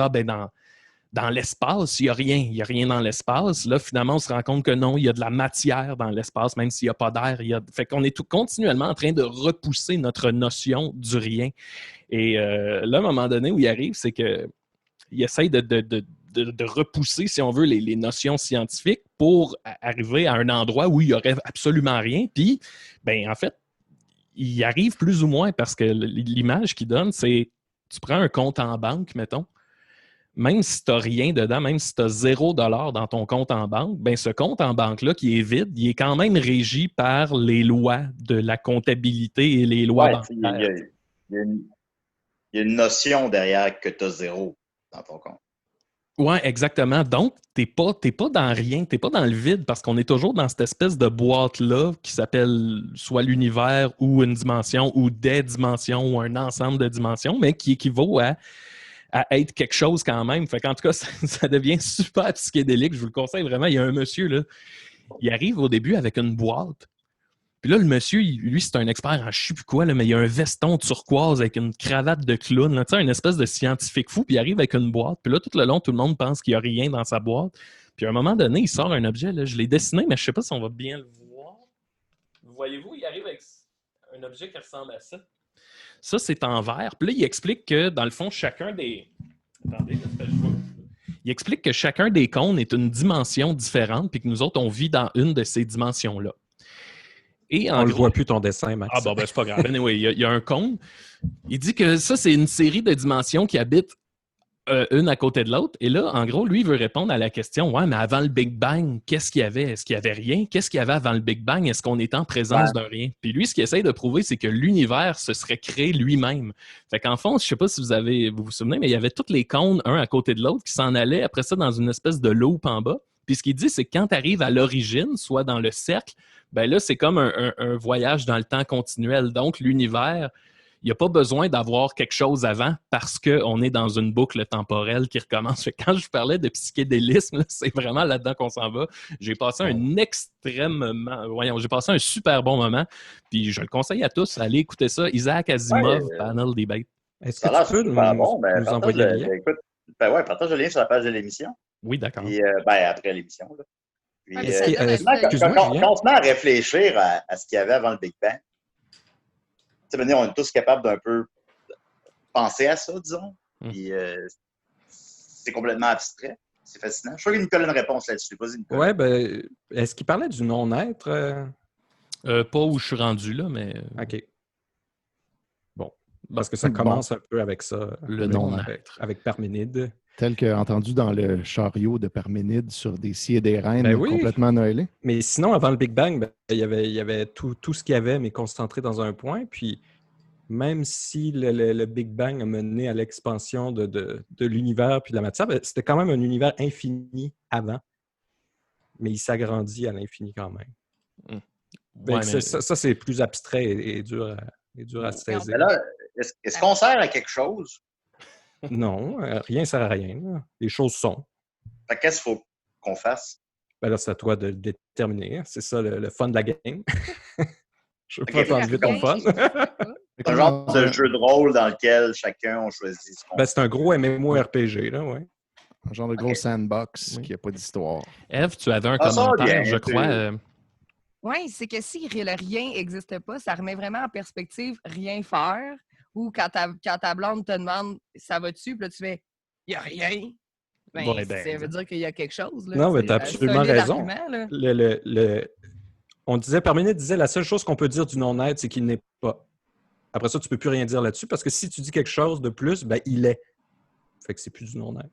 dans l'espace, il n'y a rien dans l'espace. Là, finalement, on se rend compte que non, il y a de la matière dans l'espace, même s'il n'y a pas d'air. Fait qu'on est continuellement en train de repousser notre notion du rien. Et là, à un moment donné, où il arrive, c'est qu'il essaye de repousser, si on veut, les notions scientifiques pour arriver à un endroit où il n'y aurait absolument rien. Puis, ben en fait, il y arrive plus ou moins parce que l'image qu'il donne, c'est tu prends un compte en banque, mettons, même si tu n'as rien dedans, même si tu as $0 dans ton compte en banque, ben ce compte en banque-là qui est vide, il est quand même régi par les lois de la comptabilité et les lois bancaires. Il y a une notion derrière que tu as 0 dans ton compte. Oui, exactement. Donc, t'es pas dans rien, t'es pas dans le vide parce qu'on est toujours dans cette espèce de boîte-là qui s'appelle soit l'univers ou une dimension ou des dimensions ou un ensemble de dimensions, mais qui équivaut à être quelque chose quand même. Fait qu'en tout cas, ça devient super psychédélique. Je vous le conseille vraiment. Il y a un monsieur, là, il arrive au début avec une boîte. Puis là, le monsieur, lui, c'est un expert en je sais plus quoi, là, mais il a un veston turquoise avec une cravate de clown, là, tu sais, une espèce de scientifique fou, puis il arrive avec une boîte. Puis là, tout le long, tout le monde pense qu'il n'y a rien dans sa boîte. Puis à un moment donné, il sort un objet, là, je l'ai dessiné, mais je ne sais pas si on va bien le voir. Voyez-vous, il arrive avec un objet qui ressemble à ça. Ça, c'est en verre. Puis là, il explique que, dans le fond, chacun des... Attendez, il explique que chacun des cônes est une dimension différente, puis que nous autres, on vit dans une de ces dimensions-là. Et on ne voit plus ton dessin, Max. Ah bon, ben c'est pas grave. Anyway, il y a un cône. Il dit que ça, c'est une série de dimensions qui habitent une à côté de l'autre. Et là, en gros, lui, il veut répondre à la question, ouais, mais avant le Big Bang, qu'est-ce qu'il y avait? Est-ce qu'il y avait rien? Qu'est-ce qu'il y avait avant le Big Bang? Est-ce qu'on était en présence d'un rien? Puis lui, ce qu'il essaye de prouver, c'est que l'univers se serait créé lui-même. Fait qu'en fond, je sais pas si vous vous souvenez, mais il y avait tous les cônes, un à côté de l'autre, qui s'en allaient après ça dans une espèce de loop en bas. Puis ce qu'il dit, c'est que quand tu arrives à l'origine, soit dans le cercle, ben là, c'est comme un voyage dans le temps continuel. Donc, l'univers, il n'y a pas besoin d'avoir quelque chose avant parce qu'on est dans une boucle temporelle qui recommence. Fait que quand je vous parlais de psychédélisme, là, c'est vraiment là-dedans qu'on s'en va. J'ai passé j'ai passé un super bon moment. Puis je le conseille à tous, allez écouter ça. Isaac Asimov, Panel Debate. Est-ce que tu peux nous envoyer le lien? Écoute, partage le lien sur la page de l'émission. Oui, d'accord. Puis, après l'émission. Là. Puis, quand on se met à réfléchir à ce qu'il y avait avant le Big Bang, on est tous capables d'un peu penser à ça, disons. Puis, c'est complètement abstrait. C'est fascinant. Je crois que Nicolas a une réponse là-dessus. Vas-y, Nicolas. Ouais, ben, est-ce qu'il parlait du non-être? Pas où je suis rendu, là, mais... OK. Bon. Parce que ça commence un peu avec ça. Le non-être. Avec Parménide. Tel qu'entendu dans le chariot de Parménide sur des scies et des reines complètement noëlés. Mais sinon, avant le Big Bang, il y avait tout ce qu'il y avait, mais concentré dans un point. Puis, même si le Big Bang a mené à l'expansion de l'univers puis de la matière, c'était quand même un univers infini avant. Mais il s'agrandit à l'infini quand même. Ouais, ça, c'est plus abstrait et dur à saisir. Là, est-ce qu'on sert à quelque chose? Non, rien ne sert à rien. Là. Les choses sont. Qu'est-ce qu'il faut qu'on fasse? Ben là, c'est à toi de le déterminer. C'est ça le fun de la game. Je ne veux pas t'enlever ton fun. C'est un genre de jeu de rôle dans lequel chacun a choisi ce qu'on c'est un gros MMORPG, là, ouais. Un genre de gros sandbox qui n'a pas d'histoire. Eve, tu avais un commentaire, je crois. Oui, c'est que si le rien n'existe pas, ça remet vraiment en perspective rien faire. Ou quand ta blonde te demande « ça va-tu? » Puis là, tu fais « il n'y a rien. » Ben, Ouais, ça veut dire qu'il y a quelque chose. Là, Non, mais tu as c'est un absolument solide raison. argument, là. On disait, Parménide disait, la seule chose qu'on peut dire du non-être, c'est qu'il n'est pas. Après ça, tu peux plus rien dire là-dessus parce que si tu dis quelque chose de plus, ben il est. Fait que c'est plus du non-être.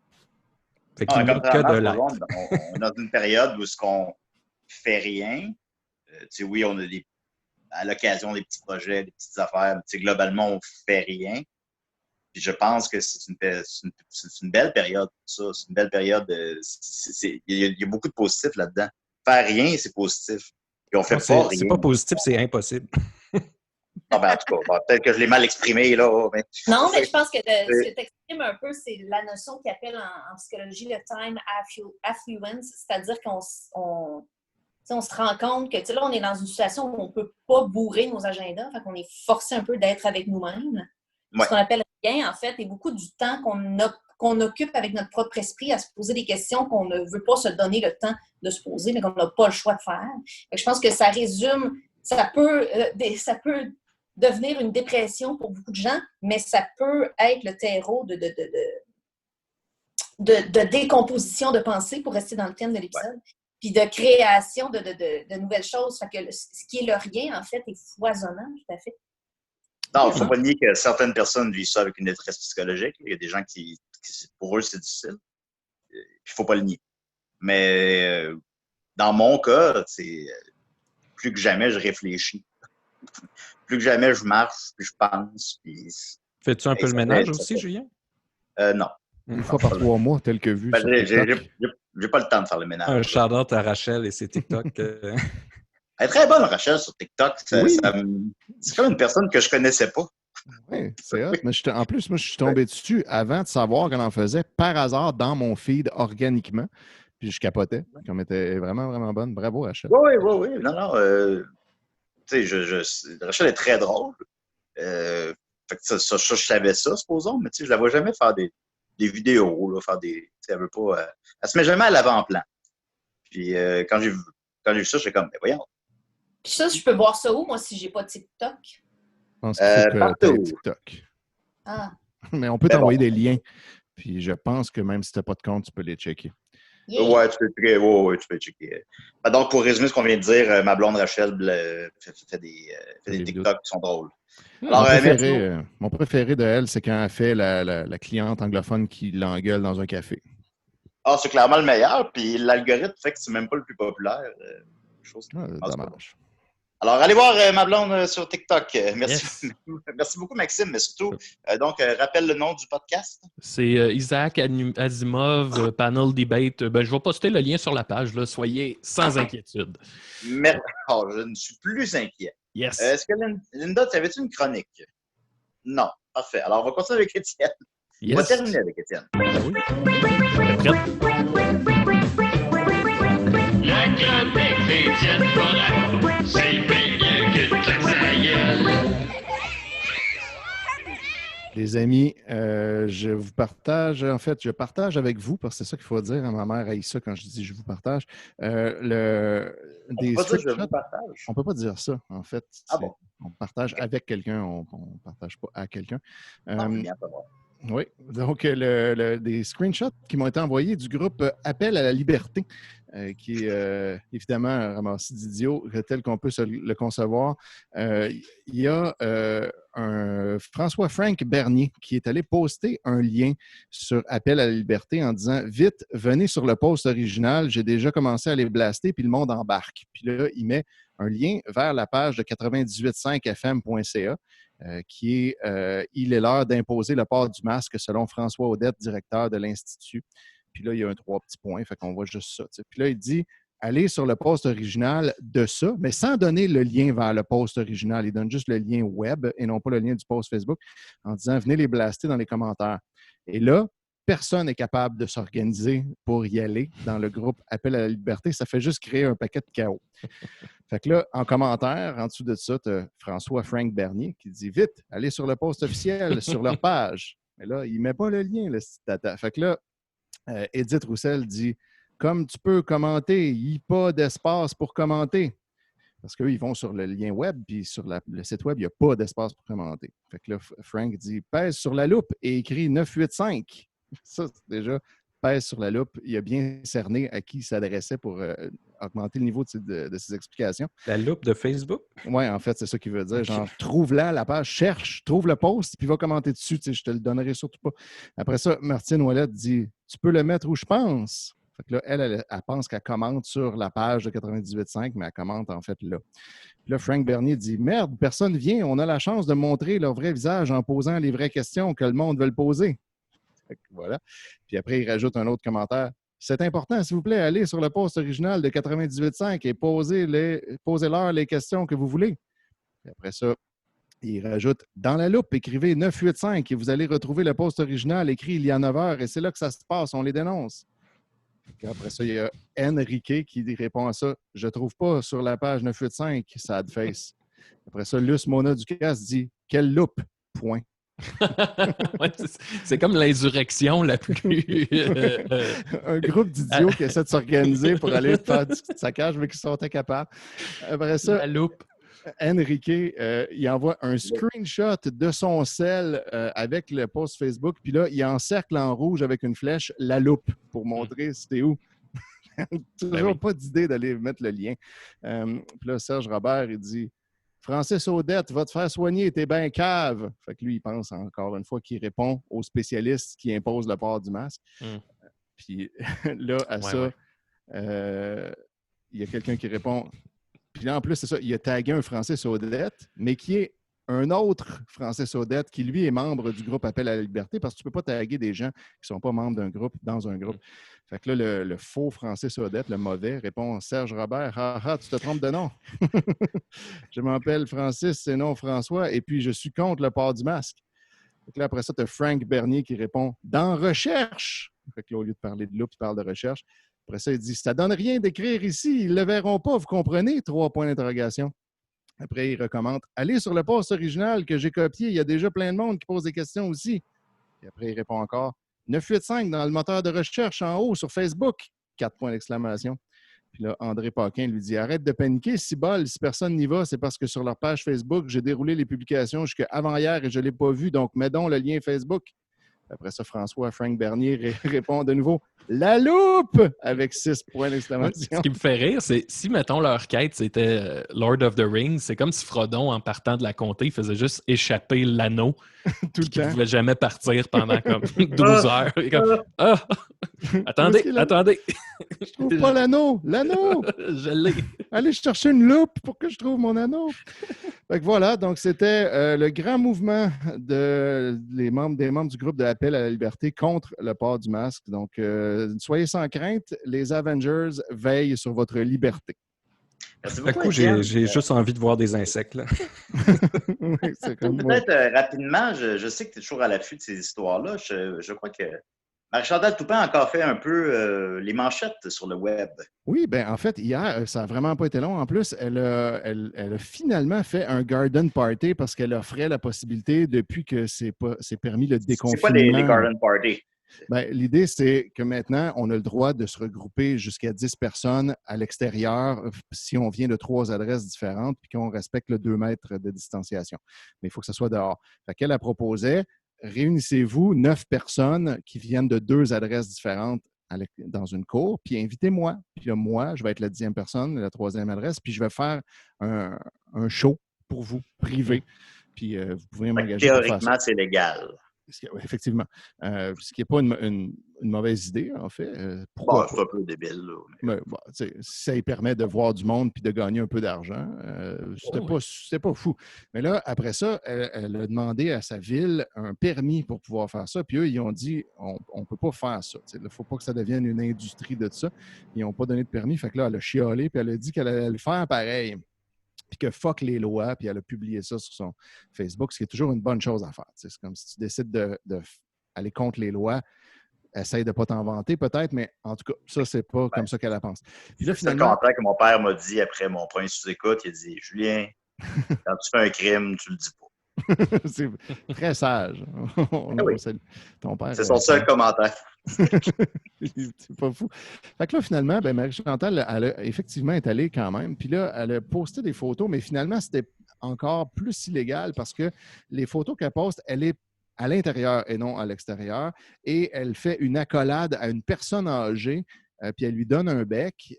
Fait qu'il n'est que Contrairement, de par l'être. contre, on est dans une période où ce qu'on fait rien. Tu sais, oui, on a à l'occasion des petits projets, des petites affaires, mais tu sais, globalement, on fait rien. Puis je pense que c'est une belle période pour ça. C'est une belle période. Il y a beaucoup de positifs là-dedans. Faire rien, c'est positif. Puis on fait Non, pas c'est rien. pas positif, c'est impossible. Non, ben, en tout cas, bon, peut-être que je l'ai mal exprimé, là. Mais... Non, mais je pense que ce que tu exprimes un peu, c'est la notion qu'ils appellent en psychologie le time affluence, c'est-à-dire qu'on se rend compte que là, on est dans une situation où on ne peut pas bourrer nos agendas, fait qu'on est forcé un peu d'être avec nous-mêmes. Ouais. Ce qu'on appelle rien, en fait, et beaucoup du temps qu'on occupe avec notre propre esprit à se poser des questions qu'on ne veut pas se donner le temps de se poser, mais qu'on n'a pas le choix de faire. Je pense que ça résume, ça peut devenir une dépression pour beaucoup de gens, mais ça peut être le terreau de décomposition de pensée, pour rester dans le thème de l'épisode, puis de création de nouvelles choses. Fait que ce qui est le rien, en fait, est foisonnant, tout à fait. Non, il ne faut pas nier que certaines personnes vivent ça avec une détresse psychologique. Il y a des gens qui pour eux, c'est difficile. Il ne faut pas le nier. Mais dans mon cas, plus que jamais, je réfléchis. Plus que jamais, je marche, puis je pense. Puis... Fais-tu un peu le ménage aussi, Julien? Non. Une fois par 3 mois, tel que vu. Ben, sur TikTok. j'ai pas le temps de faire le ménage. Un shout-out à Rachel et ses TikTok. Elle est très bonne, Rachel, sur TikTok. Oui. C'est comme une personne que je connaissais pas. Oui, c'est hot. Mais en plus, moi, je suis tombé dessus avant de savoir qu'on en faisait par hasard dans mon feed organiquement. Puis je capotais. Comme elle était vraiment, vraiment bonne. Bravo, Rachel. Oui. Non. Tu sais, Rachel est très drôle. Fait que ça, je savais ça, supposons, mais tu sais, je la vois jamais faire des vidéos, là, faire des. Elle veut pas. Elle se met jamais à l'avant-plan. Puis quand j'ai vu ça, j'étais comme, mais voyons. Puis ça, je peux voir ça où, moi, si j'ai pas TikTok? Je pense qu'il faut que tu aies TikTok. Ah. Mais on peut t'envoyer des liens. Puis je pense que même si tu n'as pas de compte, tu peux les checker. Yeah. Ouais, tu peux checker. Donc, pour résumer ce qu'on vient de dire, ma blonde Rachel fait des TikTok qui sont drôles. Alors, mon préféré de elle, c'est quand elle fait la cliente anglophone qui l'engueule dans un café. Ah, c'est clairement le meilleur. Puis l'algorithme fait que c'est même pas le plus populaire. Dommage. Alors, allez voir ma blonde sur TikTok. Merci. Yes. Merci beaucoup, Maxime. Mais surtout, rappelle le nom du podcast. C'est Isaac Asimov Panel Debate. Je vais poster le lien sur la page. Là. Soyez sans inquiétude. Mais je ne suis plus inquiet. Yes. Est-ce que Linda, tu avais-tu une chronique? Non. Parfait. Alors, on va continuer avec Étienne. Yes. On va terminer avec Étienne. Oui. Prête? La chronique d'Étienne Morin, c'est bien mieux qu'une claque à la gueule. Les amis, je partage avec vous, parce que c'est ça qu'il faut dire à ma mère haït ça quand je dis je vous partage. On peut pas dire je vous partage. On peut pas dire ça, en fait. Ah bon? On partage avec quelqu'un, on ne partage pas à quelqu'un. Oui, donc des screenshots qui m'ont été envoyés du groupe Appel à la liberté, qui est évidemment un ramassis d'idiots tel qu'on peut le concevoir. Il y a un François-Frank Bernier qui est allé poster un lien sur Appel à la liberté en disant « Vite, venez sur le post original, j'ai déjà commencé à les blaster, puis le monde embarque. » Puis là, il met un lien vers la page de 98.5fm.ca. Qui est « Il est l'heure d'imposer le port du masque selon François Audette, directeur de l'Institut. » Puis là, il y a 3 petits points, fait qu'on voit juste ça. T'sais. Puis là, il dit « Allez sur le post original de ça », mais sans donner le lien vers le post original. Il donne juste le lien web et non pas le lien du post Facebook en disant « Venez les blaster dans les commentaires. » Et là, personne n'est capable de s'organiser pour y aller dans le groupe Appel à la liberté. Ça fait juste créer un paquet de chaos. Fait que là, en commentaire, en dessous de ça, tu as François-Frank Bernier qui dit « Vite, allez sur le post officiel, sur leur page. » Mais là, il ne met pas le lien, le site data. Fait que là, Edith Roussel dit « Comme tu peux commenter, il n'y a pas d'espace pour commenter. » Parce qu'eux, ils vont sur le lien web, puis sur le site web, il n'y a pas d'espace pour commenter. Fait que là, Frank dit « Pèse sur la loupe et écris 985. » Ça, c'est déjà pèse sur la loupe, il a bien cerné à qui il s'adressait pour augmenter le niveau de ses explications. La loupe de Facebook? Oui, en fait, c'est ça qu'il veut dire. Genre, trouve-la, la page, cherche, trouve le post, puis va commenter dessus. Je te le donnerai surtout pas. Après ça, Martine Ouellette dit « Tu peux le mettre où je pense. » Fait que là, elle pense qu'elle commente sur la page de 98.5, mais elle commente en fait là. Puis là, Frank Bernier dit « Merde, personne vient. On a la chance de montrer leur vrai visage en posant les vraies questions que le monde veut poser. » Voilà. Puis après, il rajoute un autre commentaire. C'est important, s'il vous plaît, allez sur le post original de 98.5 et posez-leur les questions que vous voulez. Puis après ça, il rajoute dans la loupe, écrivez 985 et vous allez retrouver le post original écrit il y a 9 heures et c'est là que ça se passe, on les dénonce. Puis après ça, il y a Enrique qui répond à ça. Je ne trouve pas sur la page 985, sad face. Après ça, Luce Mona Ducasse dit quelle loupe? Point. Ouais, c'est comme l'insurrection la plus. Un groupe d'idiots qui essaie de s'organiser pour aller faire du saccage, mais qui sont incapables. Après ça, la loupe. Enrique, il envoie un screenshot de son cell avec le post Facebook, puis là, il encercle en rouge avec une flèche la loupe pour montrer c'était où. Toujours pas d'idée d'aller mettre le lien. Puis là, Serge Robert, il dit Francis Audette va te faire soigner, t'es ben cave. Fait que lui, il pense encore une fois qu'il répond aux spécialistes qui imposent le port du masque. Puis là, à ça, il y a quelqu'un qui répond. Puis là, en plus, c'est ça, il a tagué un Francis Audette, mais qui est un autre Francis Audette qui, lui, est membre du groupe Appel à la liberté, parce que tu ne peux pas taguer des gens qui ne sont pas membres d'un groupe dans un groupe. Fait que là, le faux Francis Audette, le mauvais, répond Serge Robert, tu te trompes de nom. Je m'appelle Francis, c'est non François, et puis je suis contre le port du masque. Fait que là, après ça, tu as Frank Bernier qui répond dans recherche. Fait que là, au lieu de parler de loup, il parle de recherche. Après ça, il dit ça ne donne rien d'écrire ici, ils ne le verront pas, vous comprenez? 3 points d'interrogation. Après, il recommande allez sur le post original que j'ai copié, il y a déjà plein de monde qui pose des questions aussi. Et après, il répond encore 985 dans le moteur de recherche en haut sur Facebook. 4 points d'exclamation. Puis là, André Paquin lui dit arrête de paniquer, si personne n'y va, c'est parce que sur leur page Facebook, j'ai déroulé les publications jusqu'à avant-hier et je ne l'ai pas vu, donc mets donc le lien Facebook. Après ça, Frank Bernier répond de nouveau « La loupe! » avec 6 points d'exclamation. Ce qui me fait rire, c'est si, mettons, leur quête, c'était Lord of the Rings, c'est comme si Frodon, en partant de la comté, faisait juste échapper l'anneau tout le temps. Il ne pouvait jamais partir pendant comme 12 heures. Comme, attendez. Je trouve pas l'anneau! Je l'ai! Allez chercher une loupe pour que je trouve mon anneau! Fait que voilà, donc c'était le grand mouvement des membres du groupe de Appel à la liberté contre le port du masque. Donc, soyez sans crainte, les Avengers veillent sur votre liberté. Merci beaucoup, beaucoup, j'ai juste envie de voir des insectes. Là. Oui, c'est comme peut-être rapidement, je sais que tu es toujours à l'affût de ces histoires-là. Je crois que Marie-Chantal Toupin a encore fait un peu les manchettes sur le web. Oui, bien, en fait, hier, ça n'a vraiment pas été long. En plus, elle a finalement fait un garden party parce qu'elle offrait la possibilité, depuis que c'est permis le déconfinement. C'est quoi les garden parties? Bien, l'idée, c'est que maintenant, on a le droit de se regrouper jusqu'à 10 personnes à l'extérieur si on vient de 3 adresses différentes puis qu'on respecte le 2 mètres de distanciation. Mais il faut que ce soit dehors. Fait qu'elle a proposé réunissez-vous 9 personnes qui viennent de 2 adresses différentes dans une cour, puis invitez-moi. Puis là, moi, je vais être la 10e personne, la 3e adresse, puis je vais faire un show pour vous, privé. Puis vous pouvez m'engager pour faire ça. Théoriquement, c'est légal. Effectivement. Ce qui n'est pas une mauvaise idée, en fait. Pourquoi? C'est un peu débile. Mais bon, ça lui permet de voir du monde puis de gagner un peu d'argent. C'était pas fou. Mais là, après ça, elle a demandé à sa ville un permis pour pouvoir faire ça. Puis eux, ils ont dit, on ne peut pas faire ça. Il ne faut pas que ça devienne une industrie de ça. Ils n'ont pas donné de permis. Fait que là, elle a chialé puis elle a dit qu'elle allait le faire pareil. Puis que fuck les lois, puis elle a publié ça sur son Facebook, ce qui est toujours une bonne chose à faire. C'est comme si tu décides d'aller contre les lois, essaye de ne pas t'en vanter peut-être, mais en tout cas, ça, c'est pas comme ça qu'elle la pense. Puis là, finalement, c'est le commentaire que mon père m'a dit après mon premier sous-écoute. Il a dit « Julien, quand tu fais un crime, tu le dis pas. » C'est très sage. Ton père, c'est son seul commentaire. C'est pas fou. Fait que là, finalement, Marie-Chantal, elle a effectivement est allée quand même. Puis là, elle a posté des photos, mais finalement, c'était encore plus illégal parce que les photos qu'elle poste, elle est à l'intérieur et non à l'extérieur. Et elle fait une accolade à une personne âgée, puis elle lui donne un bec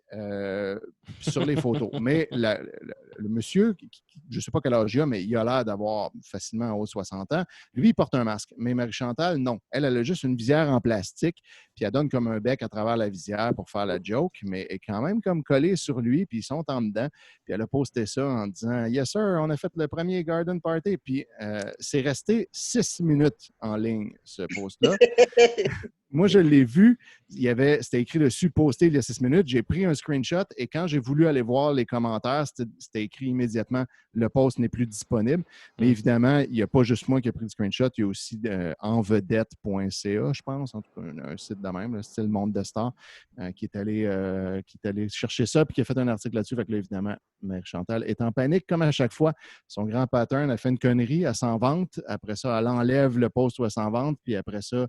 sur les photos. Mais le monsieur, je ne sais pas quel âge il a, mais il a l'air d'avoir facilement en haut de 60 ans. Lui, il porte un masque. Mais Marie-Chantal, non. Elle a juste une visière en plastique, puis elle donne comme un bec à travers la visière pour faire la joke, mais elle est quand même comme collée sur lui, puis ils sont en dedans. Puis elle a posté ça en disant « Yes, sir, on a fait le premier garden party. » Puis c'est resté 6 minutes en ligne, ce post-là. Moi, je l'ai vu. C'était écrit dessus « Posté il y a 6 minutes ». J'ai pris un screenshot et quand j'ai voulu aller voir les commentaires, c'était écrit immédiatement « Le post n'est plus disponible ». Mais évidemment, il n'y a pas juste moi qui ai pris le screenshot. Il y a aussi envedette.ca, je pense, en tout cas un site de même, c'est le Monde de Stars, qui est allé chercher ça puis qui a fait un article là-dessus. Fait que là, évidemment, Marie-Chantal est en panique comme à chaque fois. Son grand pattern, elle fait une connerie, elle s'en vante. Après ça, elle enlève le post où elle s'en vante. Puis après ça,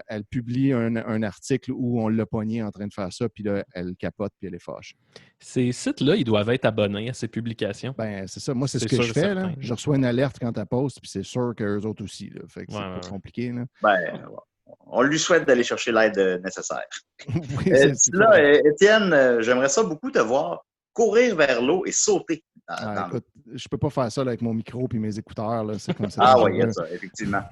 elle publie un article où on l'a pogné en train de faire ça, puis là, elle capote, puis elle est fâche. Ces sites-là, ils doivent être abonnés à ces publications. Ben, c'est ça. Moi, c'est ce que je fais. Là. Je reçois une alerte quand elle poste, puis c'est sûr qu'eux autres aussi. Là. Fait que c'est pas compliqué. Là. Ben, on lui souhaite d'aller chercher l'aide nécessaire. Oui, là, Étienne, j'aimerais ça beaucoup te voir courir vers l'eau et sauter. Écoute, je peux pas faire ça là, avec mon micro et mes écouteurs. Là. C'est comme ça. Oui, il y a ça, effectivement.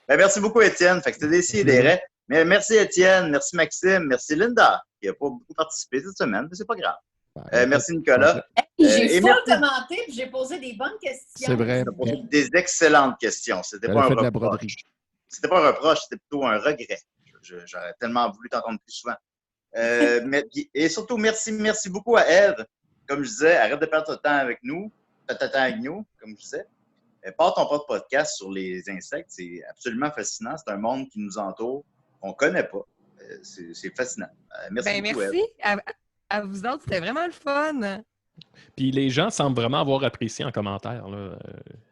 Ben, merci beaucoup, Étienne. Fait que c'était des Mais merci, Étienne. Merci, Maxime. Merci, Linda, qui n'a pas beaucoup participé cette semaine, mais c'est pas grave. Merci, Nicolas. J'ai full commenté et j'ai posé des bonnes questions. C'est vrai. Des excellentes questions. C'était pas un reproche. C'était pas un reproche, c'était plutôt un regret. J'aurais tellement voulu t'entendre plus souvent. Et surtout, merci beaucoup à Ève. Comme je disais, arrête de perdre ton temps avec nous, comme je disais. Pars ton propre podcast sur les insectes. C'est absolument fascinant. C'est un monde qui nous entoure, qu'on ne connaît pas. C'est fascinant. Merci beaucoup, merci à vous autres. C'était vraiment le fun. Puis les gens semblent vraiment avoir apprécié en commentaire. Là.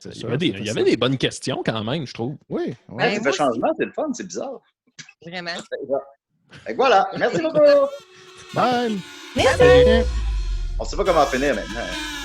Il y avait des bonnes questions quand même, je trouve. Oui. Ça fait changement, c'est le fun, c'est bizarre. Vraiment. Fait que voilà. Merci beaucoup. Bye. Merci. On ne sait pas comment finir maintenant.